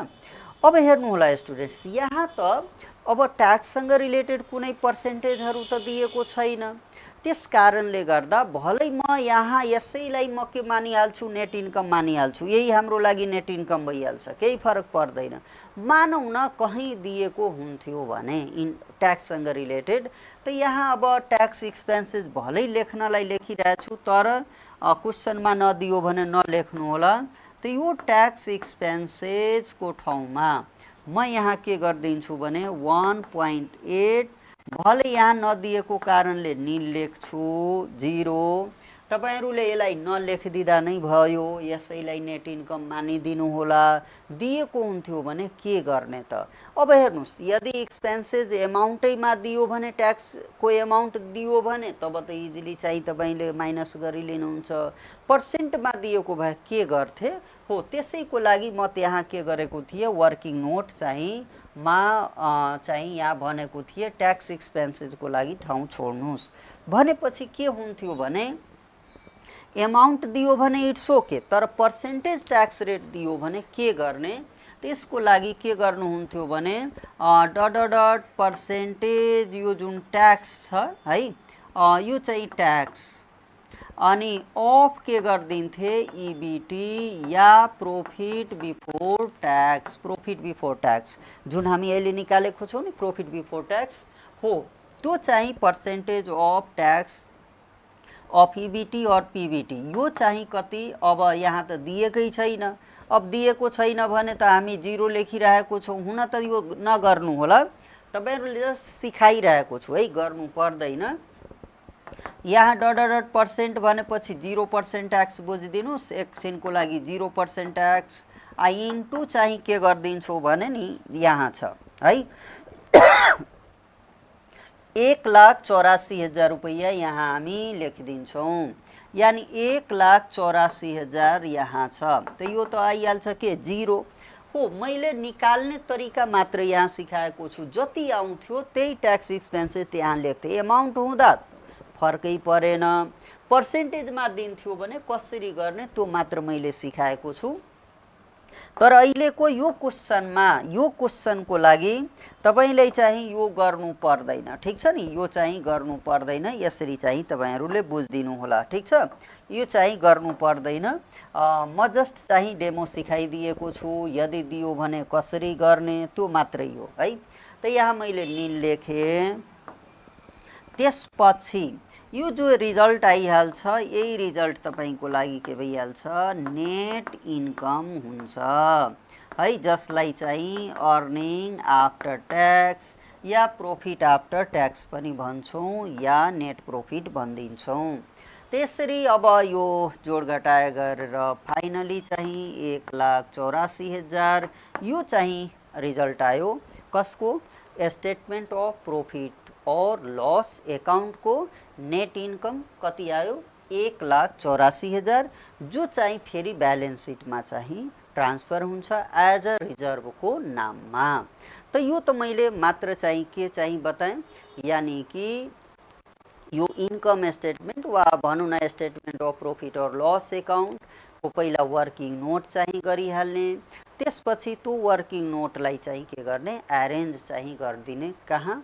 Speaker 1: अब हेर्नु होला स्टुडेन्ट्स, यहाँ त अब ट्याक्ससँग रिलेटेड कुनै पर्सेन्टेजहरू त दिएको छैन। त्यस कारणले गर्दा भलै म यहाँ यसैलाई म के मानिहाल्छु, नेट इन्कम मानिहाल्छु, यही हाम्रो लागि नेट इन्कम भइहाल्छ, केही फरक पर्दैन। मानौँ न कहीँ दिएको हुन्थ्यो भने ट्याक्ससँग रिलेटेड, त यहाँ अब ट्याक्स एक्सपेन्सेस भलै लेख्नलाई लेखिरहेछु तर क्वेसनमा नदियो भने नलेख्नु होला। त यो ट्याक्स एक्सपेन्सेसको ठाउँमा म यहाँ के गरिदिन्छु भने 1.8, भले यहाँ नदिएको कारणले निल लेख्छु 0। तपाईहरुले यसलाई नलेखिदिँदा नै भयो, यसैलाई नेट इन्कम मानिदिनु होला। दिएको हुन्थ्यो भने के गर्ने त। अब हेर्नुस्, यदि एक्सपेन्सेस एमाउन्टैमा दियो भने ट्याक्सको एमाउन्ट दियो भने तब त इजिली चाहिँ तपाईले माइनस गरिलिनुहुन्छ। पर्सेन्टमा दिएको भए के गर्थे हो, त्यसैको लागि म त्यहाँ के गरेको थिएँ, वर्किङ नोट चाहिँ चाहिँ यहाँ भनेको थिएँ ट्याक्स एक्सपेन्सेसको लागि ठाउँ छोड्नुस् भनेपछि के हुन्थ्यो भने एमाउन्ट दियो भने इट्स ओके, तर पर्सेन्टेज ट्याक्स रेट दियो भने के गर्ने, त्यसको लागि के गर्नुहुन्थ्यो भने डट पर्सेन्टेज यो जुन ट्याक्स छ है यो चाहिँ ट्याक्स अनि अफ के गरिदिन्थे ईबीटी या प्रॉफिट बिफोर ट्याक्स जुन हामी अहिले निकालेको छौँ नि प्रॉफिट बिफोर टैक्स हो, त्यो चाहिँ percentage of tax of EBT और पीबीटी। यो चाहिँ कति, अब यहाँ त दिएकै छैन। अब दिएको छैन भने त हामी 0 लेखिरहेको छौँ, हुन त यो नगर्नु होला, तपाईहरुले सिकाइरहेको छु है, गर्नु पर्दैन। यहाँ डट पर्सेन्ट भनेपछि 0% ट्याक्स बुझिदिनुस्, एकछिनको लागि 0% ट्याक्स इन्टु चाहिँ के गरिदिन्छौँ भने नि यहाँ छ है 1,84,000 रुपैयाँ यहाँ हामी लेखिदिन्छौँ, यानी 1,84,000 यहाँ छ। त यो त आइहाल्छ के 0 हो। मैले निकाल्ने तरिका मात्र यहाँ सिकाएको छु, जति आउँथ्यो त्यही ट्याक्स एक्सपेन्सेस त्यहाँ लेख्थे। एमाउन्ट हुँदा फर्कै परेन, पर्सेन्टेजमा दिन्थ्यो भने कसरी गर्ने त्यो मात्र मैले सिकाएको छु। तर अहिलेको यो क्वेसनको लागि तपाईलाई चाहिँ यो गर्नु पर्दैन, ठिक छ नि, यो चाहिँ गर्नु पर्दैन, यसरी चाहिँ तपाईहरुले बुझिदिनु होला, ठिक छ। यो चाहिँ गर्नु पर्दैन, म जस्ट चाहिँ डेमो सिकाइदिएको छु, यदि दियो भने कसरी गर्ने त्यो मात्रै हो है। त यहाँ मैले निल लेखेँ, त्यसपछि यो जो रिजल्ट आइहाल्छ यही रिजल्ट तपाईको लागि के भइहाल्छ, नेट इन्कम हुन्छ है, जसलाई चाहिँ अर्निङ आफ्टर ट्याक्स या प्रॉफिट आफ्टर टैक्स पनि भन्छौँ या नेट प्रॉफिट भनिदिन्छौँ। त्यसरी अब यो जोड घटाए गरेर फाइनली चाहिँ 1,84,000 यो चाहिँ रिजल्ट आयो कसको, स्टेटमेन्ट अफ प्रॉफिट और लॉस अकाउंट को नेट इन्कम कति आयो 1,84,000 जो चाहिँ फेरि ब्यालेन्स सिटमा चाहिँ ट्रान्सफर हुन्छ एज अ रिजर्भ को नाममा। त यो त मैले मात्र चाहिँ के चाहिँ बताएँ, यानी कि यो इन्कम स्टेटमेन्ट वा भनौँ न स्टेटमेन्ट अफ प्रॉफिट और लस एकाउन्टको पहिला वर्किङ नोट चाहिँ गरिहाल्ने, त्यसपछि त्यो वर्किङ नोटलाई चाहिँ के गर्ने, एरेन्ज चाहिँ गरिदिने कहाँ,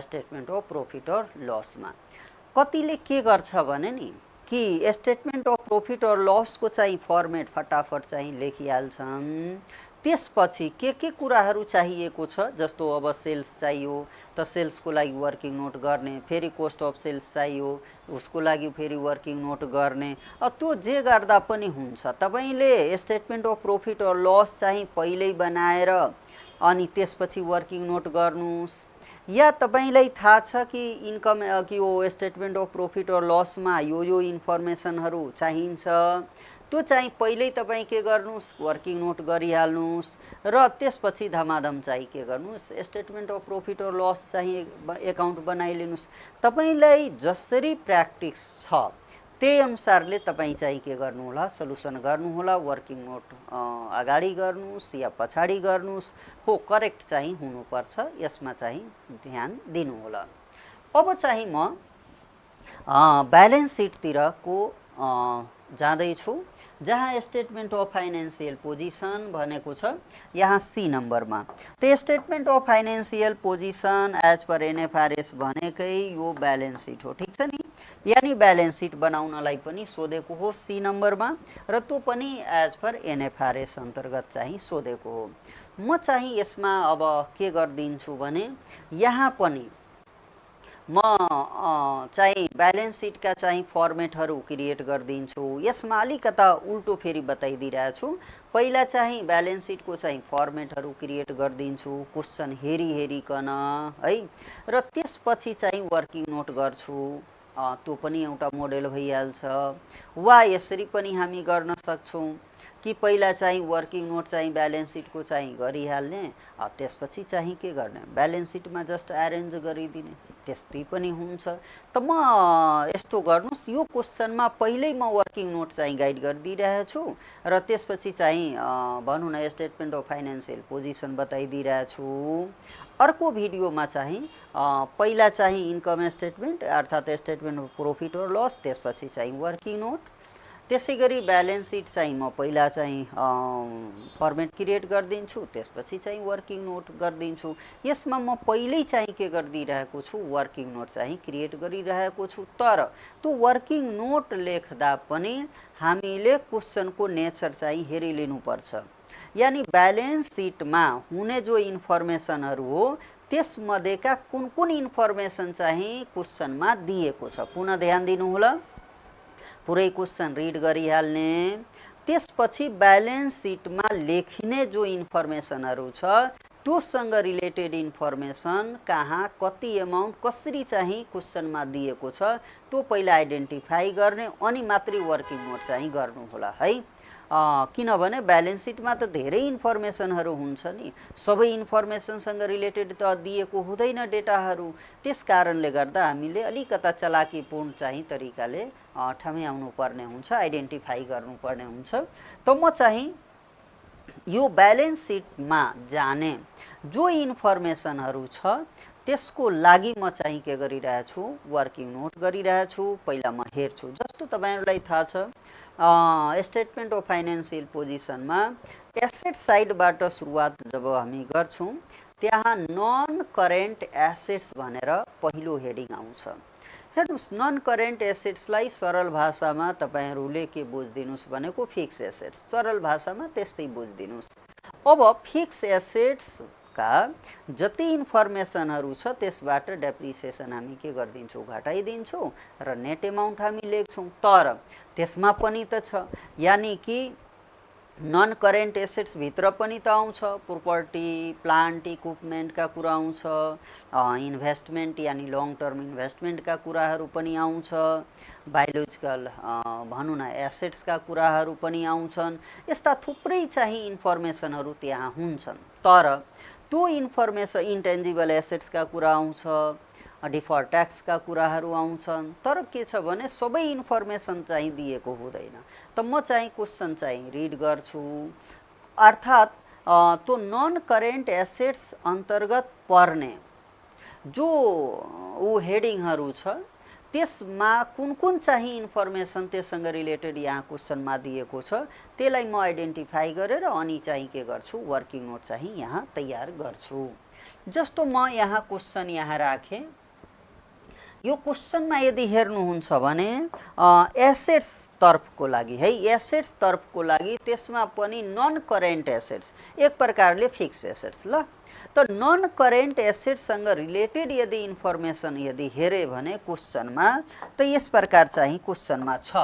Speaker 1: स्टेटमेन्ट अफ प्रॉफिट और लसमा। कतिले के गर्छ भने नि कि स्टेटमेन्ट अफ प्रॉफिट और लसको चाहिँ फर्मेट फटाफट चाहिँ लेखिहाल्छन्, त्यसपछि के कुराहरू चाहिएको छ, जस्तो अब सेल्स चाहियो त सेल्सको लागि वर्किङ नोट गर्ने, फेरि कोस्ट अफ सेल्स चाहियो उसको लागि फेरि वर्किङ नोट गर्ने, त्यो जे गर्दा पनि हुन्छ। तपाईले स्टेटमेन्ट अफ प्रॉफिट और लस चाहिँ पहिल्यै बनाएर अनि त्यसपछि वर्किङ नोट गर्नुस्, या तपाईलाई थाहा छ कि इन्कम कि यो स्टेटमेन्ट अफ प्रॉफिट और लसमा यो इन्फर्मेसनहरू चाहिन्छ, त्यो चाहिँ पहिल्यै तपाईँ के गर्नुस्, वर्किङ नोट गरिहाल्नुस् र त्यसपछि धमाधम चाहिँ के गर्नुस्, स्टेटमेन्ट अफ प्रॉफिट और लस चाहिँ एकाउन्ट बनाइलिनुस्। तपाईलाई जसरी प्र्याक्टिस छ त्यही अनुसारले तपाईँ चाहिँ के गर्नुहोला, सल्युसन गर्नुहोला, वर्किङ नोट अगाडि गर्नुस् या पछाडि गर्नुस्, हो करेक्ट चाहिँ हुनुपर्छ, यसमा चाहिँ ध्यान दिनुहोला। अब चाहिँ म ब्यालेन्स सिटतिरको जाँदैछु, जहाँ स्टेटमेन्ट अफ फाइनेन्सियल पोजिसन भनेको छ यहाँ सी नम्बरमा। त्यो statement of financial position as per NFRS भनेकै यो ब्यालेन्स सिट हो, ठिक छ नि। यानी ब्यालेन्स सिट बनाउनलाई पनि सोधेको हो सी नम्बरमा, र त्यो पनि एज पर एनएफआरएस अन्तर्गत चाहिँ सोधेको हो। म चाहिँ यसमा अब के गरिदिन्छु भने यहाँ पनि म चाहिँ ब्यालेन्स सिटका चाहिँ फर्मेटहरू क्रिएट गरिदिन्छु। यसमा अलिकता उल्टो फेरि बताइदिइरहेछु। पहिला चाहिँ ब्यालेन्स सिटको चाहिँ फर्मेटहरू क्रिएट गरिदिन्छु क्वेसन हेरिकन है, र त्यसपछि चाहिँ वर्किङ नोट गर्छु। त्यो पनि एउटा मोडेल भइहाल्छ। वा यसरी पनि हामी गर्न सक्छौँ कि पहिला चाहिँ वर्किङ नोट चाहिँ ब्यालेन्स सिटको चाहिँ गरिहाल्ने, त्यसपछि चाहिँ के गर्ने, ब्यालेन्स सिटमा जस्ट एरेन्ज गरिदिने, त्यस्तै पनि हुन्छ। त म यस्तो गर्नुस्, यो क्वेसनमा पहिल्यै म वर्किङ नोट चाहिँ गाइड गरिदिइरहेछु र त्यसपछि चाहिँ भनौँ न स्टेटमेन्ट अफ फाइनेन्सियल पोजिसन बताइदिइरहेछु। अर्को भिडियोमा चाहिँ पहिला चाहिँ इन्कम स्टेटमेन्ट अर्थात् स्टेटमेन्ट अफ प्रॉफिट और लस, त्यसपछि चाहिँ वर्किङ नोट, त्यसै गरी ब्यालेन्स सिट चाहिँ म पहिला चाहिँ फर्मेट क्रिएट गरिदिन्छु, त्यसपछि चाहिँ वर्किङ नोट गरिदिन्छु। यसमा म पहिल्यै चाहिँ के गरिदिइरहेको छु, वर्किङ नोट चाहिँ क्रिएट गरिरहेको छु। तर त्यो वर्किङ नोट लेख्दा पनि हामीले क्वेसनको नेचर चाहिँ हेरिलिनुपर्छ। यानी ब्यालेन्स सिटमा हुने जो इन्फर्मेसनहरू हो त्यसमध्येका कुन कुन इन्फर्मेसन चाहिँ क्वेसनमा दिएको छ, पुनः ध्यान दिनुहोला, पुरै क्वेसन रिड गरिहाल्ने। त्यसपछि ब्यालेन्स सिटमा लेखिने जो इन्फर्मेसनहरू छ त्योसँग रिलेटेड इन्फर्मेसन कहाँ कति एमाउन्ट कसरी चाहिँ क्वेसनमा दिएको छ त्यो पहिला आइडेन्टिफाई गर्ने, अनि मात्रै वर्किङ नोट चाहिँ गर्नुहोला है। किनभने ब्यालेन्स सिटमा त धेरै इन्फर्मेसनहरू हुन्छ नि, सबै इन्फर्मेसनसँग रिलेटेड त दिएको हुँदैन डेटाहरू। त्यस कारणले गर्दा हामीले अलिकता चलाकीपूर्ण चाहिँ तरिकाले ठम्याउनु पर्ने हुन्छ, आइडेन्टिफाई गर्नुपर्ने हुन्छ। त म चाहिँ यो ब्यालेन्स सिटमा जाने जो इन्फर्मेसनहरू छ त्यसको लागि म चाहिँ के गरिरहेछु, वर्किङ नोट गरिरहेछु। पहिला म हेर्छु, जस्तो तपाईहरुलाई थाहा छ स्टेटमेन्ट अफ फाइनेन्सियल पोजिसनमा एसेट साइडबाट सुरुवात जब हामी गर्छौं त्यहाँ नन करेन्ट एसेट्स भनेर पहिलो हेडिङ आउँछ। हेर्नुस्, नन करेन्ट एसेट्सलाई सरल भाषामा तपाईहरुले के बुझ्दिनुस् भनेको फिक्स एसेट्स, सरल भाषामा त्यस्तै बुझ्दिनुस्। अब फिक्स एसेट्स का जति इन्फर्मेसनहरू छ त्यसबाट डेप्रिसिएसन हामी के गर्दिन्छौँ, घटाइदिन्छौँ र नेट एमाउन्ट हामी लेख्छौँ। तर त्यसमा पनि त छ, यानी कि नन करेन्ट एसेट्स भित्र पनि त आउँछ प्रोपर्टी प्लान्ट इक्विपमेन्टका कुरा आउँछ, इन्भेस्टमेन्ट यानी लङ टर्म इन्भेस्टमेन्टका कुराहरू पनि आउँछ, बायोलोजिकल भनौँ न एसेट्सका कुराहरू पनि आउँछन्। यस्ता थुप्रै चाहिँ इन्फर्मेसनहरू त्यहाँ हुन्छन्। तर त्यो इन्फर्मेसन इन्टेन्जिबल एसेट्सका कुरा आउँछ, डिफर्ड ट्याक्सका कुराहरू आउँछन्। तर के छ भने सबै इन्फर्मेसन चाहिँ दिएको हुँदैन। त म चाहिँ क्वेसन चाहिँ रिड गर्छु, अर्थात् त्यो नन करेन्ट एसेट्स अन्तर्गत पर्ने जो हेडिङहरू छ त्यसमा कुन कुन चाहिँ इन्फर्मेसन त्यससँग रिलेटेड यहाँ क्वेसनमा दिएको छ त्यसलाई म आइडेन्टिफाई गरेर अनि चाहिँ के गर्छु वर्किङ नोट चाहिँ यहाँ तयार गर्छु। जस्तो म यहाँ क्वेसन यहाँ राखेँ, यो क्वेसनमा यदि हेर्नुहुन्छ भने एसेट्स तर्फको लागि है, एसेट्स तर्फको लागि त्यसमा पनि नन करेन्ट एसेट्स एक प्रकारले फिक्स एसेट्स ल। त नन करेन्ट एसेट्ससँग रिलेटेड यदि इन्फर्मेसन यदि हेरे भने क्वेसनमा त यस प्रकार चाहिँ क्वेसनमा छ।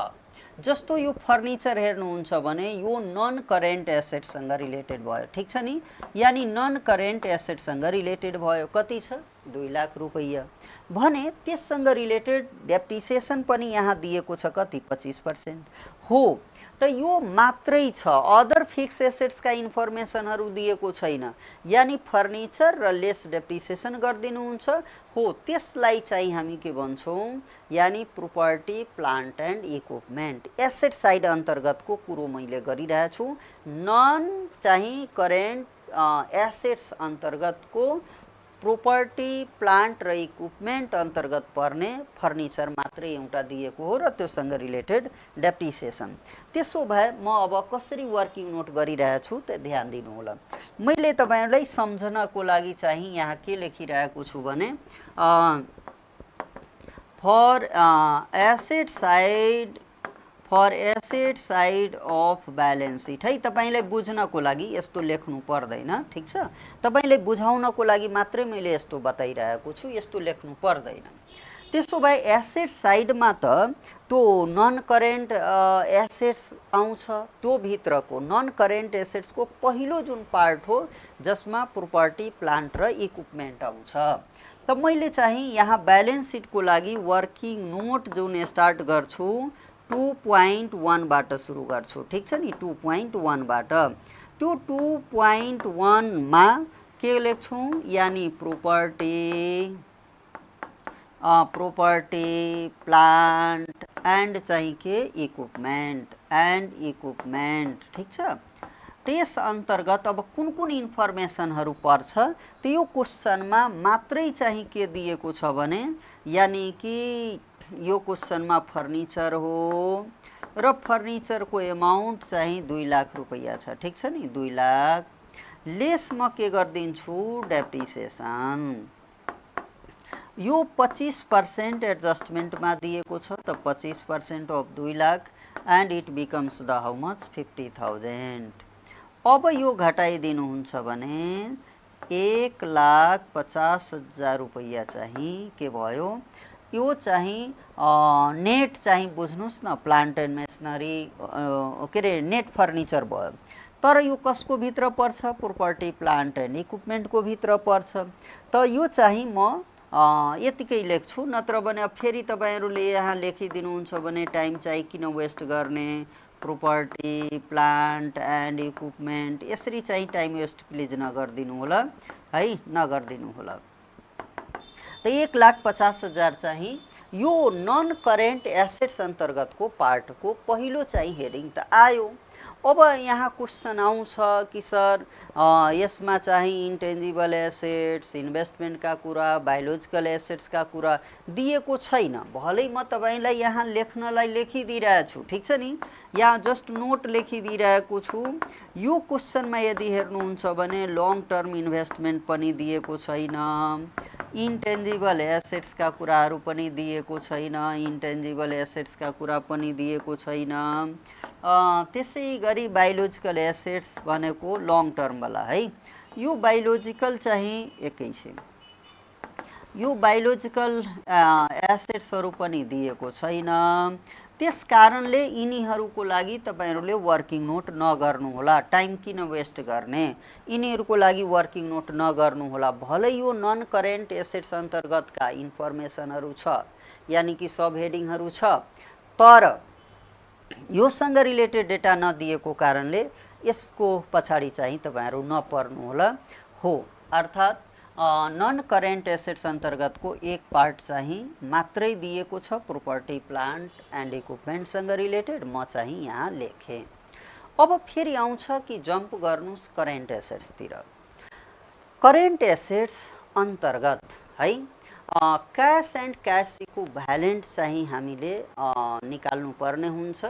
Speaker 1: जस्तो यो फर्निचर हेर्नुहुन्छ भने यो नन करेन्ट एसेट्ससँग रिलेटेड भयो, ठिक छ नि। यानी नन करेन्ट एसेट्ससँग रिलेटेड भयो, कति छ 2 लाख रुपैयाँ भने त्यससँग रिलेटेड डेप्रिसिएसन पनि यहाँ दिएको छ कति 25% हो। त यो मात्रै छ, अदर फिक्स एसेट्सका इन्फर्मेसनहरू दिएको छैन। यानी फर्निचर र लेस डेप्रिसिएसन गरिदिनुहुन्छ हो, त्यसलाई चाहिँ हामी के भन्छौँ यानी property plant and equipment asset side अन्तर्गतको कुरो मैले गरिरहेको छु। नन चाहिँ करेन्ट एसेट्स अन्तर्गतको प्रोपर्टी प्लान्ट र इक्विपमेन्ट अन्तर्गत पर्ने फर्निचर मात्रै एउटा दिएको हो र त्योसँग रिलेटेड डेप्रिसिएसन। त्यसो भए म अब कसरी वर्किङ नोट गरिरहेको छु त ध्यान दिनु होला। मैले तपाईहरुलाई सम्झनको लागि चाहिँ यहाँ के लेखिरहेको छु भने for asset side of balance sheet है, तपाईलाई बुझ्नको लागि यस्तो लेख्नु पर्दैन, ठिक छ। तपाईलाई बुझाउनको लागि मात्रै मैले यस्तो बताइरहेको छु, यस्तो लेख्नु पर्दैन। त्यसो भए एसेट साइडमा त त्यो नन करेन्ट एसेट्स आउँछ, त्यो भित्रको नन करेन्ट एसेट्सको पहिलो जुन पार्ट हो जसमा प्रोपर्टी प्लान्ट र इक्विपमेन्ट आउँछ। त मैले चाहिँ यहाँ ब्यालेन्स सिटको लागि वर्किङ नोट जुन स्टार्ट गर्छु 2.1 बाट सुरु गर्छु, ठिक छ नि। 2.1 बाट त्यो 2.1 मा के लेख्छौँ यानी प्रोपर्टी प्लान्ट एन्ड चाहिँ के इक्विपमेन्ट ठिक छ। त्यस अन्तर्गत अब कुन कुन इन्फर्मेसनहरू पर्छ त यो क्वेसनमा मात्रै चाहिँ के दिएको छ भने यानी कि यो क्वेसनमा फर्निचर हो र फर्निचरको एमाउन्ट चाहिँ 2 लाख रुपैयाँ छ, ठिक छ नि 2 लाख। लेस म के गरिदिन्छु डेप्रिसिएसन, यो 25% एडजस्टमेन्टमा दिएको छ त 25% of 2 lakh and it becomes the how much 50,000। अब यो घटाइदिनुहुन्छ भने 1,50,000 रुपैयाँ चाहिँ के भयो, यो चाहिँ नेट चाहिँ बुझ्नुस् न प्लान्ट एन्ड मेसनरी के अरे नेट फर्निचर भयो। तर यो कसको भित्र पर्छ प्रोपर्टी प्लान्ट एन्ड इक्विपमेन्टको भित्र पर्छ। त यो चाहिँ म यतिकै लेख्छु, नत्र भने फेरि तपाईहरुले यहाँ लेखिदिनुहुन्छ भने टाइम चाहिँ किन वेस्ट गर्ने, प्रोपर्टी प्लान्ट एन्ड इक्विपमेन्ट यसरी चाहिँ टाइम वेस्ट प्लिज नगरिदिनु होला है, नगरिदिनु होला। त 1,50,000 चाहिँ यो नन करेन्ट एसेट्स अन्तर्गतको पार्टको पहिलो चाहिँ हेडिङ त आयो। अब यहाँ क्वेसन आउँछ कि सर यसमा चाहिँ इन्टेन्जिबल एसेट्स इन्भेस्टमेन्टका कुरा बायोलोजिकल एसेट्सका कुरा दिएको छैन। भलै म तपाईलाई यहाँ लेख्नलाई लेखिदिइरहेको छु, ठिक छ नि, यहाँ जस्ट नोट लेखिदिइरहेको छु। यो क्वेसनमा यदि हेर्नुहुन्छ भने लङ टर्म इन्भेस्टमेन्ट पनि दिएको छैन, इन्टेन्जिबल एसेट्सका कुराहरू पनि दिएको छैन, इन्टेन्जिबल एसेट्सका कुरा पनि दिएको छैन। त्यसै गरी बायोलोजिकल एसेट्स भनेको लङ टर्मवाला है, यो बायोलोजिकल चाहिँ एकैछिन, यो बायोलोजिकल एसेट्सहरू पनि दिएको छैन। त्यस कारणले यिनीहरूको लागि तपाईहरुले वर्किङ नोट नगर्नु होला, टाइम किन वेस्ट गर्ने, यिनीहरूको लागि वर्किङ नोट नगर्नु होला। भलै यो नन करेन्ट एसेट्स अन्तर्गतका इन्फर्मेसनहरू छ यानी कि सब हेडिङहरू छ, तर योसँग रिलेटेड डेटा नदिएको कारणले यसको पछाडि चाहिँ तपाईहरु नपर्नु होला हो। अर्थात् नन करेन्ट एसेट्स अन्तर्गतको एक पार्ट चाहिँ मात्रै दिएको छ प्रोपर्टी प्लान्ट एन्ड इक्विपमेन्टसँग रिलेटेड, म चाहिँ यहाँ लेखेँ। अब फेरि आउँछ कि जम्प गर्नुस् करेन्ट एसेट्सतिर। करेन्ट एसेट्स अन्तर्गत है क्यास एन्ड क्यास इक्विभ्यालेन्ट चाहिँ हामीले निकाल्नु पर्ने हुन्छ।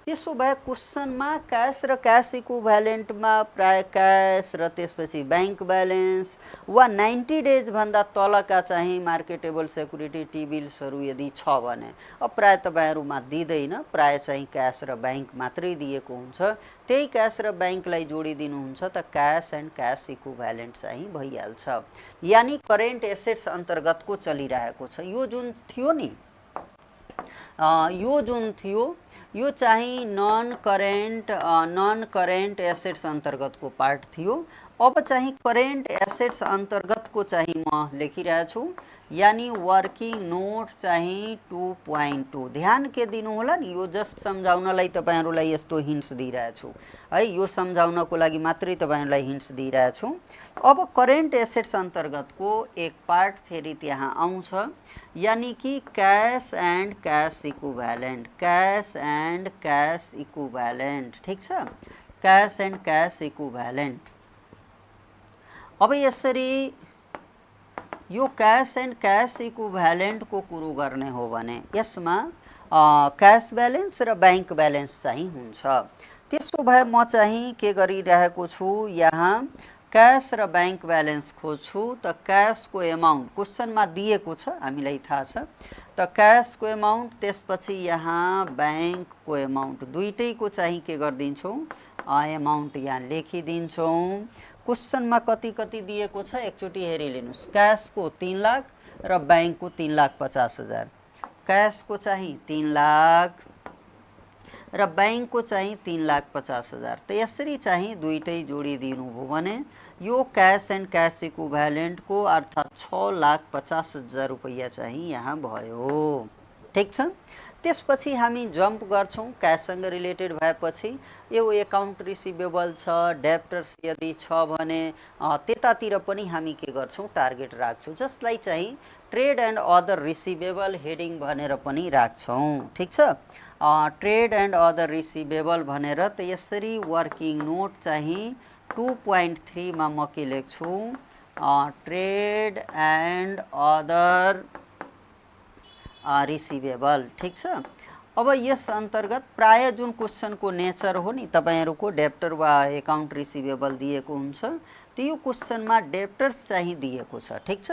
Speaker 1: त्यसो भए क्वेसनमा क्यास र क्यास इक्विभ्यालेन्टमा प्राय क्यास र त्यसपछि ब्याङ्क ब्यालेन्स वा 90 डेजभन्दा तलका चाहिँ मार्केटेबल सेक्युरिटी टी बिल्सहरू यदि छ भने अब प्राय तपाईँहरूमा दिँदैन, प्राय चाहिँ क्यास र ब्याङ्क मात्रै दिएको हुन्छ। त्यही क्यास र ब्याङ्कलाई जोडिदिनुहुन्छ त क्यास एन्ड क्यास इक्विभ्यालेन्ट चाहिँ भइहाल्छ। यानि करेन्ट एसेट्स अन्तर्गतको चलिरहेको छ। यो जुन थियो नि, यो चाहिँ नन करेन्ट एसेट्स अन्तर्गतको पार्ट थियो। अब चाहिँ करेन्ट एसेट्स अन्तर्गतको चाहिँ म लेखिरहेछु, यानी वर्किङ नोट चाहिँ 2.2। ध्यान के दिनु होला नि, यो जस्ट सम्झाउनलाई तपाईहरुलाई यस्तो हिन्ट्स दिइरहेछु है, यो सम्झाउनको लागि मात्रै तपाईहरुलाई हिन्ट्स दिइरहेछु। अब करेन्ट एसेट्स अन्तर्गतको एक पार्ट फेरि त्यहाँ आउँछ, यानी कि cash and cash equivalent, cash and cash equivalent. ठीक छ, क्याश एन्ड क्याश इक्विभ्यालेन्ट। अब यसरी यो क्याश एन्ड क्याश इक्विभ्यालेन्टको कुरो गर्ने हो भने यसमा क्याश ब्यालेन्स र ब्याङ्क ब्यालेन्स चाहिँ हुन्छ। त्यसो भए म चाहिँ के गरिरहेको छु, यहाँ क्यास र ब्याङ्क ब्यालेन्स खोज्छु। त क्यासको एमाउन्ट क्वेसनमा दिएको छ, हामीलाई थाहा छ। त क्यासको एमाउन्ट, त्यसपछि यहाँ ब्याङ्कको एमाउन्ट, दुईटैको चाहिँ के गरिदिन्छौँ, एमाउन्ट यहाँ लेखिदिन्छौँ। क्वेसनमा कति कति दिएको छ एकचोटि हेरिलिनुहोस्। क्यासको 3 लाख र ब्याङ्कको 3,50,000। क्यासको चाहिँ 3 लाख र ब्याङ्कको चाहिँ 3,50,000। त यसरी चाहिँ दुईटै जोडिदिनु भयो भने यो क्याश एन्ड क्याश इक्विभ्यालेन्टको अर्थात् 6,50,000 रुपैयाँ चाहिँ यहाँ भयो। ठीक छ, त्यसपछि हामी जम्प गर्छौँ। क्याससँग रिलेटेड भएपछि यो एकाउन्ट रिसिभेबल छ, डेप्टर्स यदि छ भने त्यतातिर पनि हामी के गर्छौँ, टार्गेट राख्छौँ, जसलाई चाहिँ trade and other receivable heading भनेर पनि राख्छौँ। ठीक छ, ट्रेड एन्ड अदर रिसिभेबल भनेर। त यसरी वर्किङ नोट चाहिँ 2.3 मा म के लेख्छु, ट्रेड एन्ड अदर रिसिभेबल। ठीक छ, अब यस अन्तर्गत प्राय जुन क्वेसनको नेचर हो नि, तपाईहरुको डेप्टर वा एकाउन्ट रिसिभेबल दिएको हुन्छ, त्यो क्वेसनमा डेप्टर्स चाहिँ दिएको छ। ठीक छ,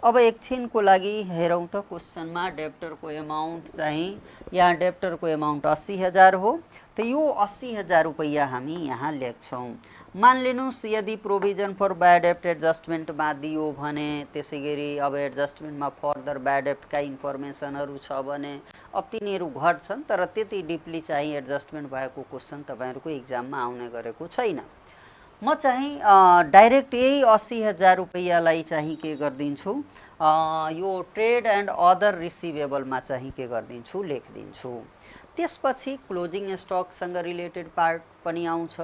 Speaker 1: अब एकछिनको लागि हेरौँ त क्वेसनमा डेप्टरको एमाउन्ट चाहिँ, यहाँ डेप्टरको एमाउन्ट 80,000 हो। त यो 80,000 रुपैयाँ हामी यहाँ लेख्छौँ। मान लिनुहोस् यदि प्रोभिजन फर ब्याड डेप्ट एडजस्टमेन्टमा दियो भने, त्यसै गरी अब एडजस्टमेन्टमा फर्दर ब्याड डेप्टका इन्फर्मेसनहरू छ भने अब तिनीहरू घट्छन्, तर त्यति डिपली चाहिँ एडजस्टमेन्ट भएको क्वेसन तपाईहरुको इक्जाममा आउने गरेको छैन। म चाहिँ डाइरेक्ट यही 80,000 रुपैयाँलाई चाहिँ के गरिदिन्छु, यो ट्रेड एन्ड अदर रिसिभेबलमा चाहिँ के गरिदिन्छु, लेखिदिन्छु। त्यसपछि क्लोजिङ स्टकसँग रिलेटेड पार्ट पनि आउँछ।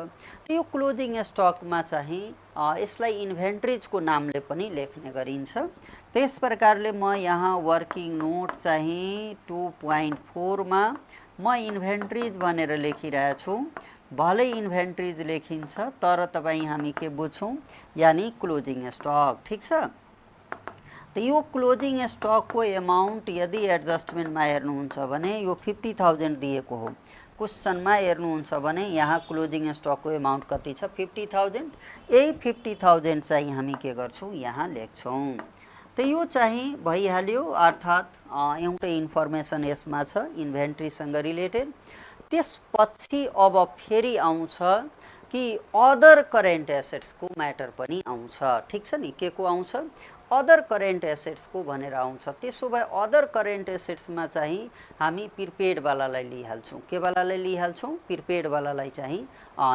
Speaker 1: यो क्लोजिङ स्टकमा चाहिँ यसलाई इन्भेन्ट्रिजको नामले पनि लेख्ने गरिन्छ। त्यस प्रकारले म यहाँ वर्किङ नोट चाहिँ 2.4 मा म इन्भेन्ट्रिज भनेर लेखिरहेछु। भलै इन्भेन्ट्रिज लेखिन्छ, तर तपाईँ हामी के बुझ्छौँ, यानी क्लोजिङ स्टक। ठीक छ, त यो क्लोजिङ स्टकको एमाउन्ट यदि एडजस्टमेन्टमा हेर्नुहुन्छ भने यो 50,000 दिएको हो। क्वेसनमा हेर्नुहुन्छ भने यहाँ क्लोजिङ स्टकको एमाउन्ट कति छ, 50,000। यही 50,000 चाहिँ हामी के गर्छौँ, यहाँ लेख्छौँ। त यो चाहिँ भइहाल्यो, अर्थात् एउटै इन्फर्मेसन यसमा छ इन्भेन्ट्रीसँग रिलेटेड। त्यसपछि अब फेरि आउँछ कि अदर करेन्ट एसेट्सको म्याटर पनि आउँछ। ठीक छ नि, के को आउँछ, अदर करेन्ट एसेट्सको भनेर आउँछ। त्यसो भए अदर करेन्ट एसेट्समा चाहिँ हामी प्रिपेडवालालाई लिइहाल्छौँ। के वालालाई लिइहाल्छौँ, प्रिपेडवालालाई चाहिँ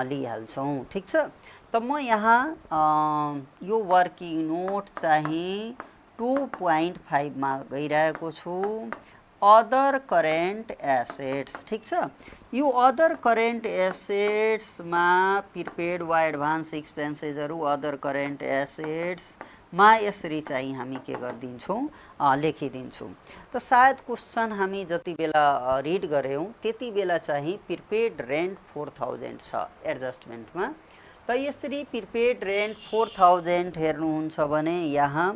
Speaker 1: लिइहाल्छौँ। ठीक छ, त म यहाँ यो वर्किङ नोट चाहिँ 2.5 मा गइरहेको छु, अदर करेन्ट एसेट्स। ठीक छ, यो अदर करेन्ट एसेट्समा प्रिपेड वा एडभान्स एक्सपेन्सेसहरू अदर करेन्ट एसेट्समा यसरी चाहिँ हामी के गरिदिन्छौँ, लेखिदिन्छौँ। त सायद क्वेसन हामी जति बेला रिड गऱ्यौँ त्यति बेला चाहिँ प्रिपेड रेन्ट 4,000 छ एडजस्टमेन्टमा। त यसरी प्रिपेड रेन्ट 4000 हेर्नुहुन्छ भने यहाँ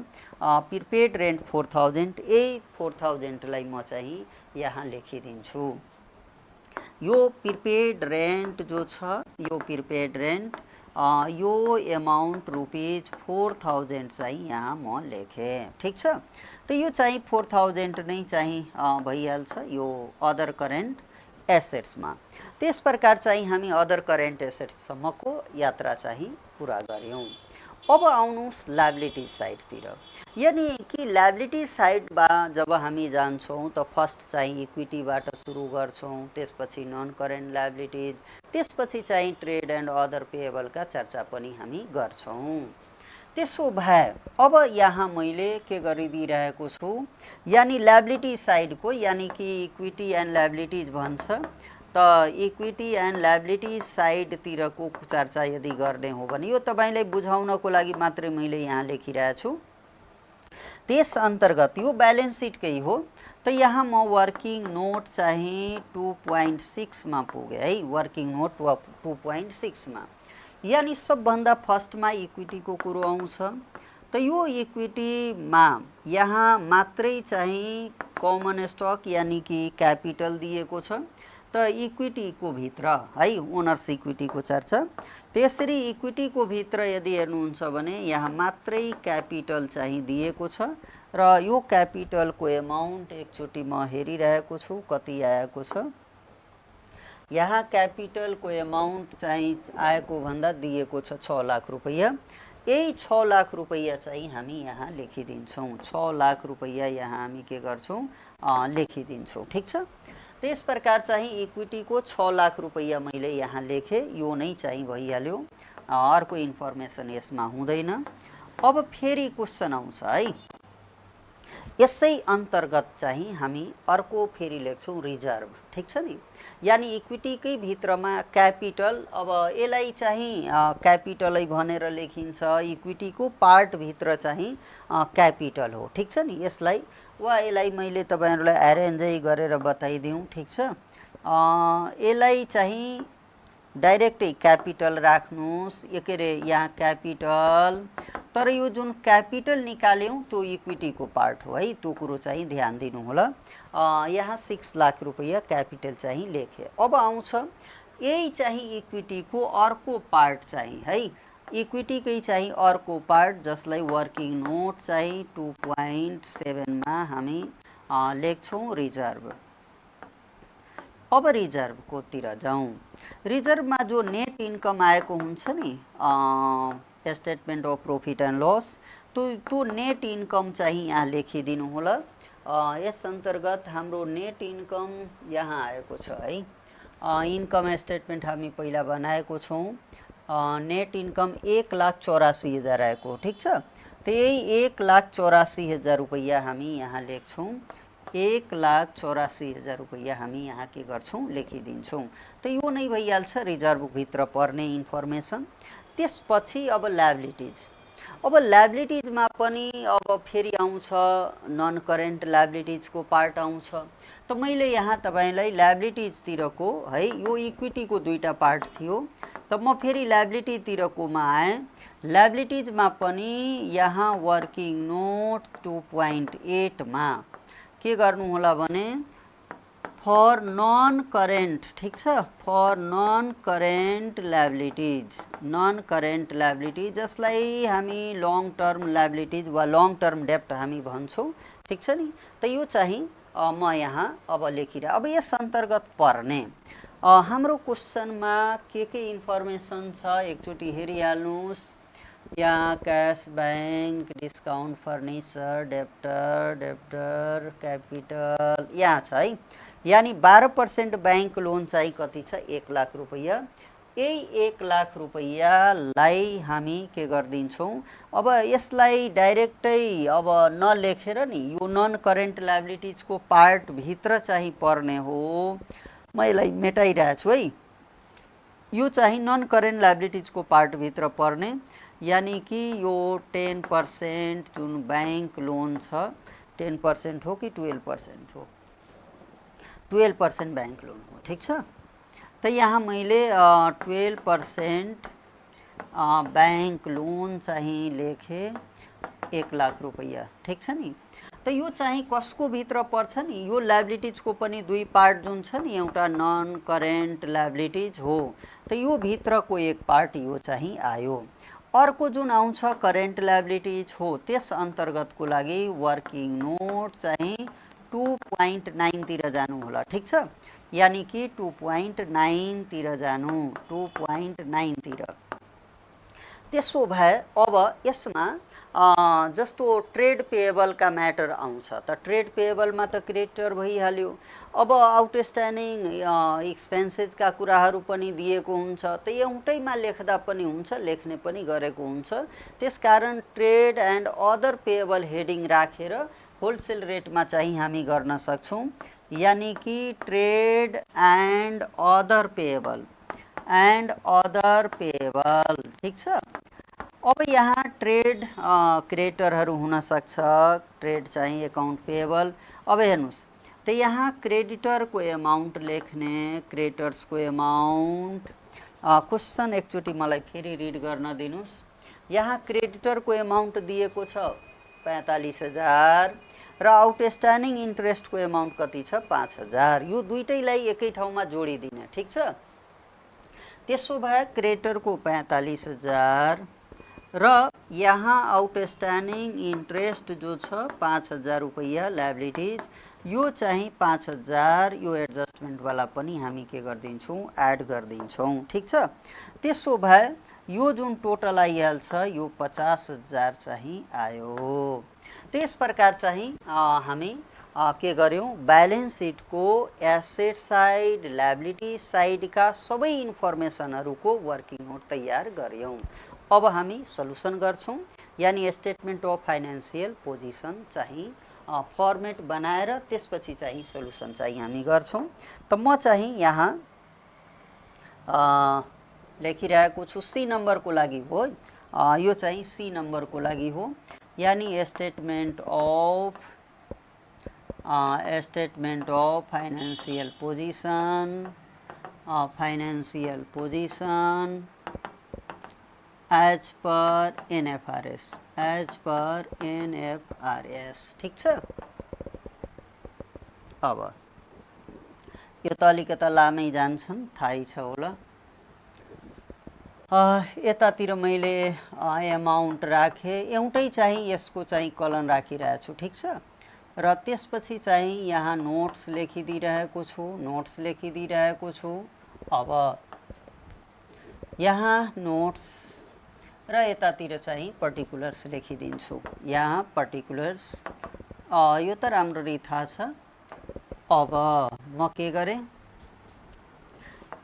Speaker 1: प्रिपेड रेन्ट 4000, यही 4000 लाई म चाहिँ यहाँ लेखिदिन्छु। यो प्रिपेड रेन्ट जो छ, यो प्रिपेड रेन्ट यो एमाउन्ट रुपिज 4000 चाहिँ यहाँ म लेखेँ, ठिक छ। त यो चाहिँ 4000 नै चाहिँ भइहाल्छ यो अदर करेन्ट एसेट्समा। त्यस प्रकार चाहिँ हामी अदर करेन्ट एसेट्ससम्मको यात्रा चाहिँ पुरा गऱ्यौँ। अब आउनुहोस् लायबिलिटी साइडतिर। यानी कि लायबिलिटी साइडमा जब हामी जान्छौँ त फर्स्ट चाहिँ इक्विटीबाट सुरु गर्छौँ, त्यसपछि नन करेन्ट लायबिलिटिज, त्यसपछि चाहिँ ट्रेड एन्ड अदर पेएबलका चर्चा पनि हामी गर्छौँ। त्यसो भए अब यहाँ मैले के गरिदिइरहेको छु, यानी लायबिलिटी साइडको, यानी कि इक्विटी एन्ड लायबिलिटिज भन्छ, त इक्विटी एन्ड लायबिलिटी साइडतिरको चर्चा यदि गर्ने हो भने यो तपाईलाई बुझाउनको लागि मात्रै मैले यहाँ लेखिरहेको छु। त्यस अन्तर्गत यो ब्यालेन्स सिटकै हो। त यहाँ म वर्किङ नोट चाहिँ 2.6 मा पुगेँ है, वर्किङ नोट 2.6 मा। यानी सबभन्दा फर्स्टमा इक्विटीको कुरो आउँछ। त यो इक्विटीमा यहाँ मात्रै चाहिँ कमन स्टक यानी कि क्यापिटल दिएको छ। त इक्विटीको भित्र है ओनर्स इक्विटीको चर्चा। त्यसरी इक्विटीको भित्र यदि हेर्नुहुन्छ भने यहाँ मात्रै क्यापिटल चाहिँ दिएको छ र यो क्यापिटलको एमाउन्ट एकचोटि म हेरिरहेको छु कति आएको छ। यहाँ क्यापिटलको एमाउन्ट चाहिँ आएको भन्दा दिएको छ 6 लाख रुपैयाँ। यही 6 लाख रुपैयाँ चाहिँ हामी यहाँ लेखिदिन्छौँ। 6 लाख रुपैयाँ यहाँ हामी के गर्छौँ, लेखिदिन्छौँ, ठिक छ। त्यस प्रकार चाहिँ इक्विटीको 6 लाख रुपैयाँ मैले यहाँ लेखेँ, यो नै चाहिँ भइहाल्यो, अर्को इन्फर्मेसन यसमा हुँदैन। अब फेरि क्वेसन आउँछ है, यसै अन्तर्गत चाहिँ हामी अर्को फेरि लेख्छौँ रिजर्भ, ठिक छ नि। यानी इक्विटीकै भित्रमा क्यापिटल, अब यसलाई चाहिँ क्यापिटलै भनेर लेखिन्छ, इक्विटीको पार्टभित्र चाहिँ क्यापिटल हो, ठिक छ नि। यसलाई वा यसलाई मैले तपाईहरुलाई एरेन्जै गरेर बताइदिउँ, ठिक छ। यसलाई चाहिँ डाइरेक्टै क्यापिटल राख्नुस्, के अरे यहाँ क्यापिटल, तर यो जुन क्यापिटल निकाल्यौँ त्यो इक्विटीको पार्ट हो है, त्यो कुरो चाहिँ ध्यान दिनु होला। यहाँ 6 लाख रुपैयाँ क्यापिटल चाहिँ लेखे। अब आउँछ यही चाहिँ इक्विटीको अर्को पार्ट चाहिँ है, इक्विटीकै चाहिँ अर्को पार्ट जसलाई वर्किङ नोट चाहिँ 2.7 मा हामी लेख्छौँ रिजर्भ। अब रिजर्भको तिर जाउँ। रिजर्भमा जो नेट इन्कम आएको हुन्छ नि statement of profit and loss, त्यो नेट इन्कम चाहिँ यहाँ लेखिदिनु होला। यस अन्तर्गत हाम्रो नेट इन्कम यहाँ आएको छ है। इन्कम स्टेटमेन्ट हामी पहिला बनाएको छौँ। नेट इन्कम 1,84,000 आएको, ठिक छ। त्यही 1,84,000 रुपैयाँ हामी यहाँ लेख्छौँ। 1,84,000 रुपैयाँ हामी यहाँ के गर्छौँ, लेखिदिन्छौँ। त यो नै भइहाल्छ रिजर्भभित्र पर्ने इन्फर्मेसन। त्यसपछि अब लायबिलिटिज। अब लायबिलिटिजमा पनि अब फेरि आउँछ नन करेन्ट लायबिलिटिजको पार्ट आउँछ। त मैले यहाँ तपाईलाई लायबिलिटिजतिरको है, यो इक्विटीको दुईटा पार्ट थियो, त म फेरि लायबिलिटीतिरकोमा आएँ। लायबिलिटिजमा पनि यहाँ वर्किङ नोट 2.8 मा के गर्नु होला भने फर नन करेन्ट, ठिक छ, for non current liabilities, non current liabilities जसलाई हामी लङ टर्म लायबिलिटिज वा लङ टर्म डेप्ट हामी भन्छौँ, ठिक छ नि। त यो चाहिँ म यहाँ अब लेखिरहेँ। अब यस अन्तर्गत पर्ने हाम्रो क्वेसनमा के इन्फर्मेसन छ एकचोटि हेरिहाल्नुहोस्। यहाँ cash bank, discount furniture, debtor, capital यहाँ छ है। यानी 12% बैंक लोन चाहिँ कति छ, 1 लाख रुपैयाँ। यही 1 लाख रुपैयाँलाई हामी के गरिदिन्छौँ, अब यसलाई डाइरेक्टै अब नलेखेर नि, यो नन करेन्ट लायबिलिटिजको पार्टभित्र चाहिँ पर्ने हो। म यसलाई मेटाइरहेको छु है। यो चाहिँ नन करेन्ट लायबिलिटिजको पार्टभित्र पर्ने, यानी कि यो 10% जुन बैंक लोन छ, 10% हो कि 12% हो, 12% बैंक लोन हो, ठिक छ। त यहाँ मैले 12% बैंक लोन चाहिँ लेखे 1 लाख रुपैयाँ, ठिक छ नि। त यो चाहिँ कसको भित्र पर्छ नि, यो लायबिलिटिजको पनि दुई पार्ट जुन छ नि, एउटा नन करेन्ट लायबिलिटिज हो, त यो भित्रको एक पार्ट यो चाहिँ आयो। अर्को जुन आउँछ करेन्ट लायबिलिटिज हो, त्यस अन्तर्गतको लागि वर्किङ नोट चाहिँ 2.9 तिर जानु होला, ठिक छ। यानी कि 2.9 तिर जानु, 2.9 तिर। त्यसो भए अब यसमा जस्तो ट्रेड पेएबलका म्याटर आउँछ, त ट्रेड पेएबलमा त क्रेडिटर भइहाल्यो। अब आउटस्ट्यान्डिङ एक्सपेन्सेसका कुराहरू पनि दिएको हुन्छ, त एउटैमा लेख्दा पनि हुन्छ, लेख्ने पनि गरेको हुन्छ। त्यसकारण trade and other payable heading राखेर होलसेल रेटमा चाहिँ हामी गर्न सक्छौँ। यानी कि ट्रेड एन्ड अदर पेएबल, ठिक छ। अब यहाँ ट्रेड क्रेडिटरहरू हुन सक्छ, ट्रेड चाहिँ एकाउन्ट पेएबल। अब हेर्नुस्, त यहाँ क्रेडिटरको एमाउन्ट लेख्ने, क्रेडिटर्सको एमाउन्ट। क्वेसन एकचोटि मलाई फेरि रिड गर्न दिनुस्। यहाँ क्रेडिटरको एमाउन्ट दिएको छ 45,000 र आउटस्ट्यान्डिङ इन्ट्रेस्टको एमाउन्ट कति छ 5,000। यो दुईटैलाई एकै ठाउँमा जोडिदिने, ठिक छ। त्यसो भए क्रेडिटरको 45,000 र यहाँ आउटस्ट्यान्डिङ इन्ट्रेस्ट जो छ 5,000 रुपैयाँ लायबिलिटिज, यो चाहिँ 5,000, यो एडजस्टमेन्टवाला पनि हामी के गरिदिन्छौँ, एड गरिदिन्छौँ, ठिक छ। त्यसो भए यो जुन टोटल आइहाल्छ यो 50,000 चाहिँ आयो। त्यस प्रकार चाहिँ हामी के गर्यौँ, ब्यालेन्स सिटको एसेट साइड, लायबिलिटी साइडका सबै इन्फर्मेसनहरूको वर्किङ नोट तयार गर्यौँ। अब हामी सल्युसन गर्छौँ, यानी स्टेटमेन्ट अफ फाइनेन्सियल पोजिसन चाहिँ फर्मेट बनाएर त्यसपछि चाहिँ सल्युसन चाहिँ हामी गर्छौँ। त म चाहिँ यहाँ लेखिरहेको छु, सी नम्बरको लागि हो, यो चाहिँ सी नम्बरको लागि हो। यानी statement of financial position as per NFRS, ठिक छ। अब यो त अलिकता लामै जान्छन्, थाहै छ होला। यतातिर मैले एमाउन्ट राखेँ, एउटै चाहिँ यसको चाहिँ कलन राखिरहेको छु, ठिक छ। र त्यसपछि चाहिँ यहाँ नोट्स लेखिदिइरहेको छु, अब यहाँ नोट्स र यतातिर चाहिँ पर्टिकुलर्स लेखिदिन्छु। यहाँ पर्टिकुलर्स, यो त राम्ररी थाहा छ। अब म के गरेँ,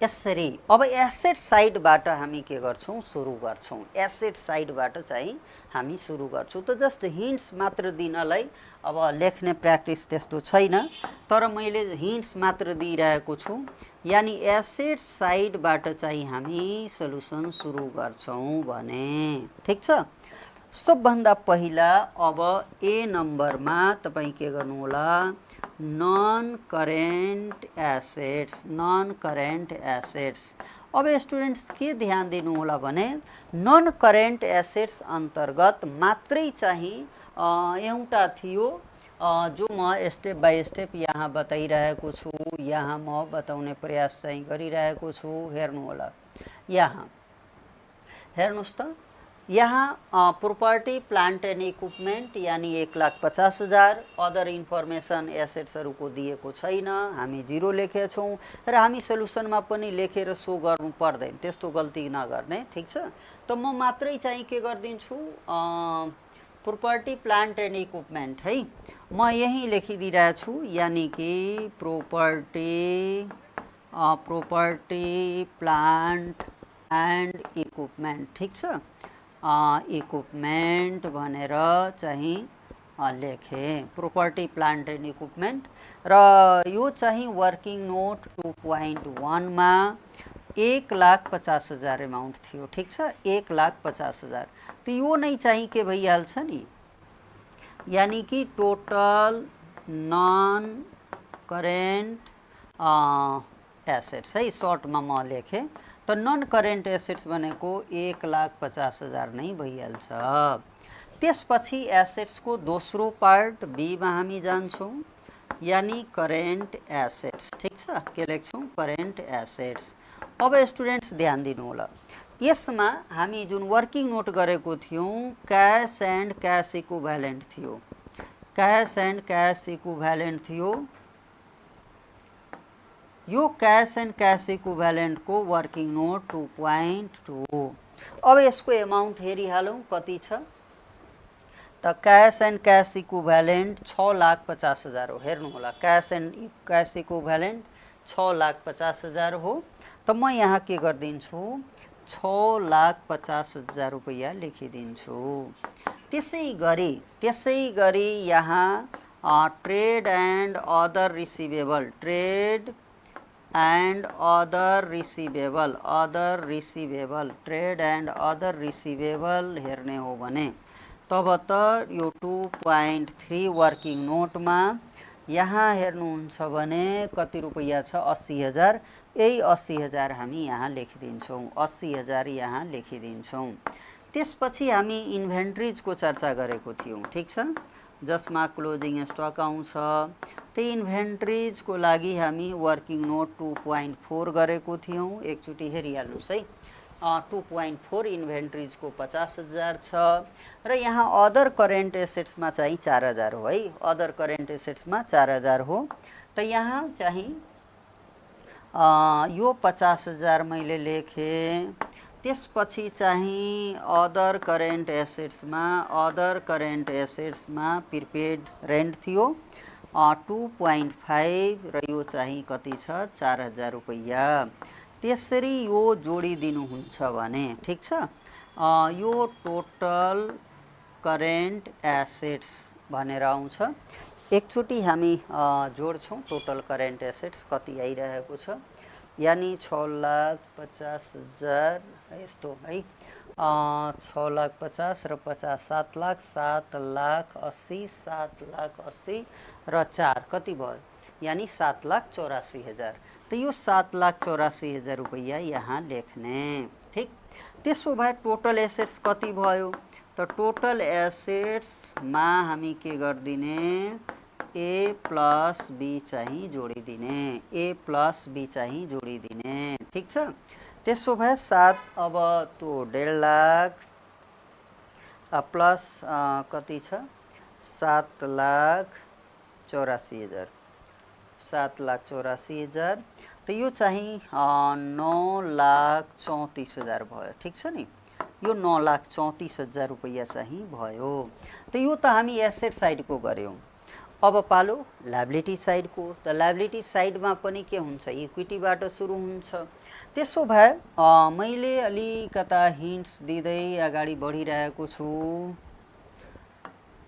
Speaker 1: यसरी अब एसेट साइडबाट हामी के गर्छौँ, सुरु गर्छौँ। एसेट साइडबाट चाहिँ हामी सुरु गर्छौँ। त जस्ट हिन्ट्स मात्र दिनलाई, अब लेख्ने प्र्याक्टिस त्यस्तो छैन, तर मैले हिन्ट्स मात्र दिइरहेको छु। यानी एसेट साइडबाट चाहिँ हामी सल्युसन सुरु गर्छौँ भने, ठिक छ। सबभन्दा पहिला अब ए नम्बरमा तपाईँ के गर्नु होला, नन करेन्ट एसेट्स। अब स्टुडेन्ट्स के ध्यान दिनु होला भने, नन करेन्ट एसेट्स अन्तर्गत मात्रै चाहिँ एउटा थियो जो म स्टेप बाई स्टेप यहाँ बताइरहेको छु, यहाँ म बताउने प्रयास चाहिँ गरिरहेको छु। हेर्नु होला, यहाँ हेर्नुहोस् त, यहाँ प्रोपर्टी प्लान्ट एन्ड इक्विपमेन्ट यानी 1,50,000, अदर इन्फर्मेसन एसेट्सहरूको दिएको छैन, हामी 0 लेखेछौँ र हामी सल्युसनमा पनि लेखेर सो गर्नु पर्दैन, त्यस्तो गल्ती नगर्ने, ठिक छ। त म मात्रै चाहिँ के गरिदिन्छु, प्रोपर्टी प्लान्ट एन्ड इक्विपमेन्ट है, म यहीँ लेखिदिइरहेको छु। यानी कि प्रोपर्टी प्लान्ट एन्ड इक्विपमेन्ट, ठिक छ। इक्विपमेन्ट भनेर चाहिँ लेखेँ, प्रोपर्टी प्लान्ट एन्ड इक्विपमेन्ट। र यो चाहिँ वर्किङ नोट 2.1 मा 1,50,000 एमाउन्ट थियो, ठिक छ, 1,50,000। त यो नै चाहिँ के भइहाल्छ नि, यानी कि टोटल नन करेन्ट एसेट्स है, सर्टमा म लेखेँ। त नन करेन्ट एसेट्स भनेको 1,50,000 नै भइहाल्छ। त्यसपछि एसेट्सको दोस्रो पार्ट बीमा हामी जान्छौँ, यानी करेन्ट एसेट्स। ठिक छ, के लेख्छौँ? Current assets. अब स्टुडेन्ट्स ध्यान दिनु होला, यसमा हामी जुन वर्किङ नोट गरेको थियौँ क्यास एन्ड क्यास इक्विभ्यालेन्ट थियो, क्यास एन्ड क्यास इक्विभ्यालेन्ट थियो। यो क्यास एन्ड क्यास इक्विभ्यालेन्ट को वर्किङ नोट 2.2। अब यसको एमाउन्ट हेरिहालौँ कति छ त क्यास एन्ड क्यास इक्विभ्यालेन्ट 6,50,000 हो। हेर्नु होला, क्यास एन्ड क्यास इक्विभ्यालेन्ट 6,50,000 हो। त म यहाँ के गरिदिन्छु, 6,50,000 रुपैयाँ लेखिदिन्छु। त्यसै गरी यहाँ trade and other receivable, trade and other receivable, trade and other receivable हेर्ने हो भने तब त यो 2.3 वर्किङ नोटमा यहाँ हेर्नुहुन्छ भने कति रुपैयाँ छ, 80,000। यही 80,000 हामी यहाँ लेखिदिन्छौँ, 80,000 यहाँ लेखिदिन्छौँ। त्यसपछि हामी इन्भेन्ट्रिजको चर्चा गरेको थियौँ, ठिक छ, जसमा क्लोजिङ स्टक आउँछ। त्यही इन्भेन्ट्रिजको लागि हामी वर्किङ नोट 2.4 गरेको थियौँ। एकचोटि हेरिहाल्नुहोस् है, 2.4 इन्भेन्ट्रिजको 50,000 छ र यहाँ अदर करेन्ट एसेट्समा चाहिँ 4,000 हो है, अदर करेन्ट एसेट्समा 4,000 हो। त यहाँ चाहिँ यो 50,000 मैले लेखेँ। त्यसपछि चाहिँ अदर करेन्ट एसेट्समा प्रिपेड रेन्ट थियो 2.5 र यो चाहिँ कति छ, 4,000 रुपैयाँ। त्यसरी यो जोडिदिनुहुन्छ भने ठिक छ, यो टोटल करेन्ट एसेट्स भनेर आउँछ। एकचोटि हामी जोड्छौँ टोटल करेन्ट एसेट्स कति आइरहेको छ, यानी 6,50,000 यस्तो है, 6,50,000 र 50 7,00,000, 7,80,000, 7,80,000 र 4 कति भयो, यानी 7,84,000। त यो 7,84,000 रुपैयाँ यहाँ लेख्ने। ठिक, त्यसो भए टोटल एसेट्स कति भयो त टोटल एसेट्समा हामी के गरिदिने, ए प्लस बी चाहिँ जोडिदिने, ए प्लस बी चाहिँ जोडिदिने। ठिक छ, त्यसो भए 7, अब त्यो 1.5 लाख प्लस कति छ, 7,84,000, 7,84,000। त यो चाहिँ 9,34,000 भयो। ठिक छ नि, यो 9,34,000 रुपैयाँ चाहिँ भयो। त यो त हामी एसेट साइडको गऱ्यौँ। अब पालो लायबिलिटी साइडको। त लायबिलिटी साइडमा पनि के हुन्छ, इक्विटीबाट सुरु हुन्छ। त्यसो भए मैले अलिकता हिन्ट्स दिँदै अगाडि बढिरहेको छु।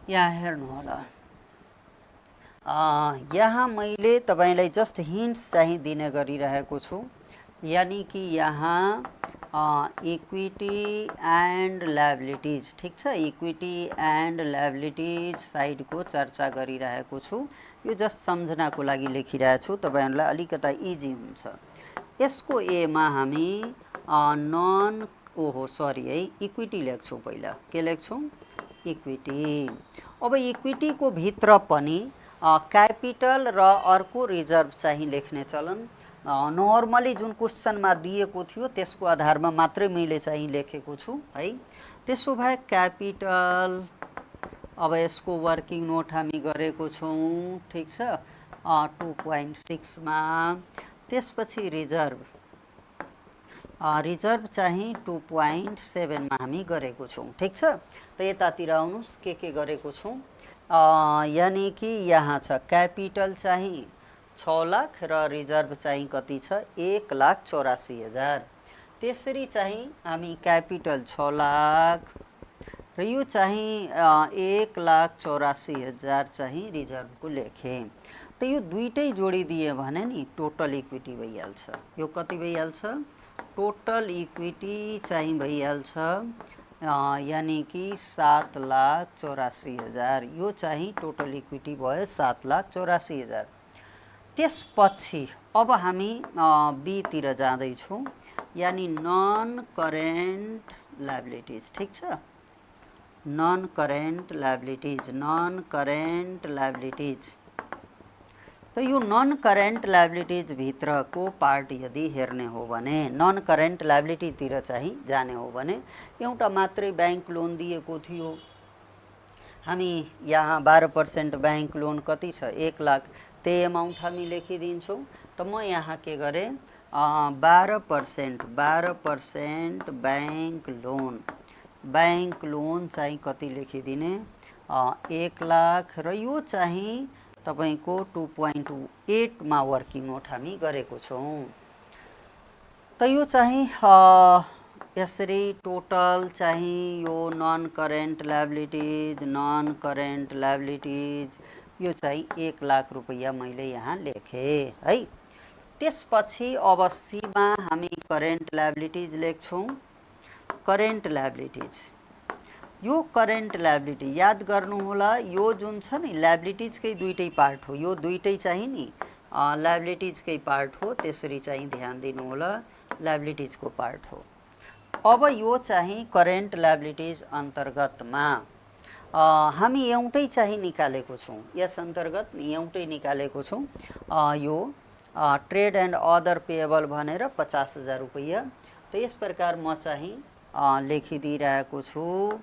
Speaker 1: यहाँ हेर्नु होला, यहाँ मैले तपाईलाई जस्ट हिन्ट्स चाहिँ दिने गरिरहेको छु, यानी कि यहाँ इक्विटी एन्ड लायबिलिटीज, ठिक छ, इक्विटी एन्ड लायबिलिटीज साइडको चर्चा गरिरहेको छु। यो जस्ट सम्झनाको लागि लेखिरहेको छु, तपाईहरुलाई अलिकता इजी हुन्छ। यसको एमा हामी इक्विटी लेख्छौँ। पहिला के लेख्छौँ, इक्विटी। अब इक्विटीको भित्र पनि क्यापिटल र अर्को रिजर्भ चाहिँ लेख्ने चलन नर्मली जुन क्वेसनमा दिएको थियो त्यसको आधारमा मात्रै मैले चाहिँ लेखेको छु है। त्यसो भए क्यापिटल, अब यसको वर्किङ नोट हामी गरेको छौँ, ठिक छ, 2.6 मा। त्यसपछि रिजर्भ चाहिँ 2.7 मा हामी गरेको छौँ, ठिक छ। त यतातिर आउनुस्, के गरेको छौँ, यानी कि यहाँ छ क्यापिटल चाहिँ 6 लाख र रिजर्भ चाहिँ कति छ, 1,84,000। त्यसरी चाहिँ हामी क्यापिटल 6 लाख र यो चाहिँ 1,84,000 चाहिँ रिजर्भको लेखेँ। त यो दुईटै जोडिदिए भने नि टोटल इक्विटी भइहाल्छ। यो कति भइहाल्छ, टोटल इक्विटी चाहिँ भइहाल्छ यानी कि 7,84,000। यो चाहिँ टोटल इक्विटी भयो 7,84,000। त्यसपछि अब हामी बी तिर जाँदैछौँ। यानी नन करेन्ट लायबिलिटीज। ठिक छ, non current liabilities, non current liabilities. तो यो नन करेन्ट लायबिलिटीज भित्रको पार्ट यदि हेर्ने हो भने नन करेन्ट लायबिलिटीतिर चाहिँ जाने हो भने एउटा मात्रै ब्याङ्क लोन दिएको थियो। हामी यहाँ 12% ब्याङ्क लोन कति छ, 1 लाख, त्यही एमाउन्ट हामी लेखिदिन्छौँ। त म यहाँ के गरेँ, 12% ब्याङ्क लोन चाहिँ कति लेखिदिने, 1 लाख, र यो चाहिँ तपाईको 2.8 मा वर्किङ नोट हामी गरेको छौँ। त यो चाहिँ यसरी टोटल चाहिँ यो non current liabilities, non current liabilities यो चाहिँ 1 लाख रुपैयाँ मैले यहाँ लेखेँ है। त्यसपछि अब सीमा हामी करेन्ट लायबिलिटीज लेख्छौँ। करेन्ट लायबिलिटीज, यो करेन्ट लायबिलिटी याद गर्नुहोला, यो जुन छ नि लायबिलिटीजकै दुईटै पार्ट हो, यो दुईटै चाहिँ नि लायबिलिटीजकै पार्ट हो, त्यसरी चाहिँ ध्यान दिनु होला, लायबिलिटीजको पार्ट हो। अब यो चाहिँ करेन्ट लायबिलिटीज अन्तर्गतमा हामी एउटै चाहिँ निकालेको छौँ, यस अन्तर्गत एउटै निकालेको छौँ, यो ट्रेड एन्ड अदर पेएबल भनेर 50,000 रुपैयाँ। त यस प्रकार म चाहिँ लेखिदिइरहेको छु,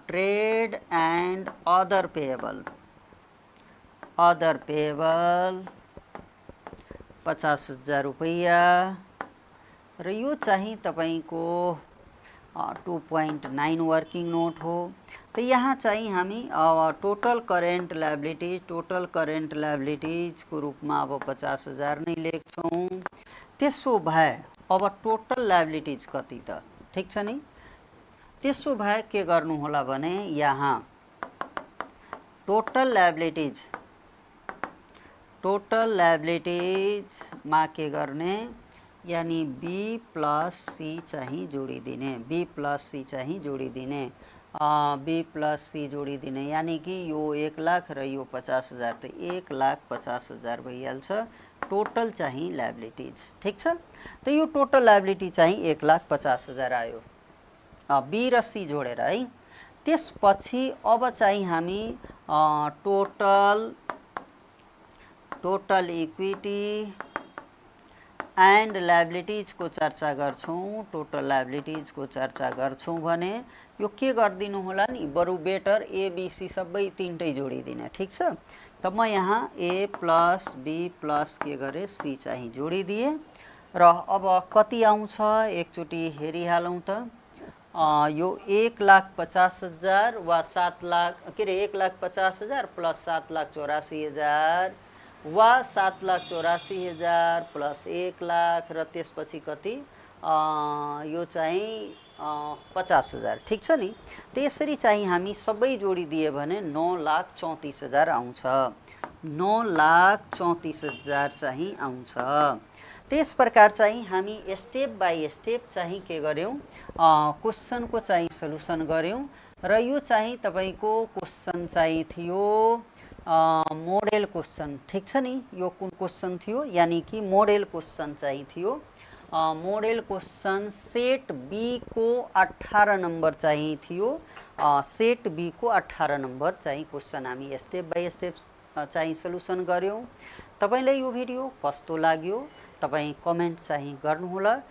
Speaker 1: ट्रेड एन्ड अदर पेएबल 50,000 रुपैयाँ, र यो चाहिँ तपाईको 2.9 वर्किङ नोट हो। त यहाँ चाहिँ हामी टोटल करेन्ट लायबिलिटीजको रूपमा अब 50,000 नै लेख्छौँ। त्यसो भए अब टोटल लायबिलिटीज कति त, ठिक छ नि। त्यसो भए के गर्नु होला भने यहाँ टोटल लायबिलिटीजमा के गर्ने, यानी बी प्लस सी चाहिँ जोडिदिने, बी प्लस सी जोडिदिने, यानी कि यो 1 लाख र यो 50,000, त 1,50,000 भइहाल्छ टोटल चाहिँ लायबिलिटीज। ठिक छ, त यो टोटल लायबिलिटी चाहिँ 1,50,000 आयो, बी र सी जोडेर है। त्यसपछि अब चाहिँ हामी टोटल इक्विटी एन्ड लायबिलिटीजको चर्चा गर्छौँ। टोटल लायबिलिटीजको चर्चा गर्छौँ भने यो के गरिदिनु होला नि, बरु बेटर एबीसी सबै तीनटै जोडिदिने। ठिक छ, त म यहाँ ए प्लस बी प्लस के गरेँ, सी चाहिँ जोडिदिएँ। र अब कति आउँछ एकचोटि हेरिहालौँ त, यो 1,50,000 वा 7 लाख, के अरे 1,50,000 प्लस 7,84,000 वा 7,84,000 प्लस 1 लाख, र त्यसपछि कति, यो चाहिँ 50,000। ठिक छ नि। त्यसरी चाहिँ हामी सबै जोडिदिए भने 9,34,000 आउँछ, 9,34,000 चाहिँ आउँछ। त्यस प्रकार चाहिँ हामी स्टेप बाई स्टेप चाहिँ के गर्यौं, क्वेशनको चाहिँ सल्युसन गर्यौं। र यो चाहिँ तपाईको क्वेशन चाहिँ थियो मोडेल क्वेशन। ठीक छ नि, यो कुन क्वेशन थियो, यानी कि मोडेल क्वेशन चाहिँ थियो। मोडेल क्वेशन सेट बी को 18 नंबर चाहिँ थियो। सेट बी को 18 नंबर चाहिँ क्वेशन हामी स्टेप बाई स्टेप चाहिँ सल्युसन गर्यौं। तपाईलाई यो भिडियो कस्तो लाग्यो तपाई कमेन्ट चाहिँ गर्नुहोला।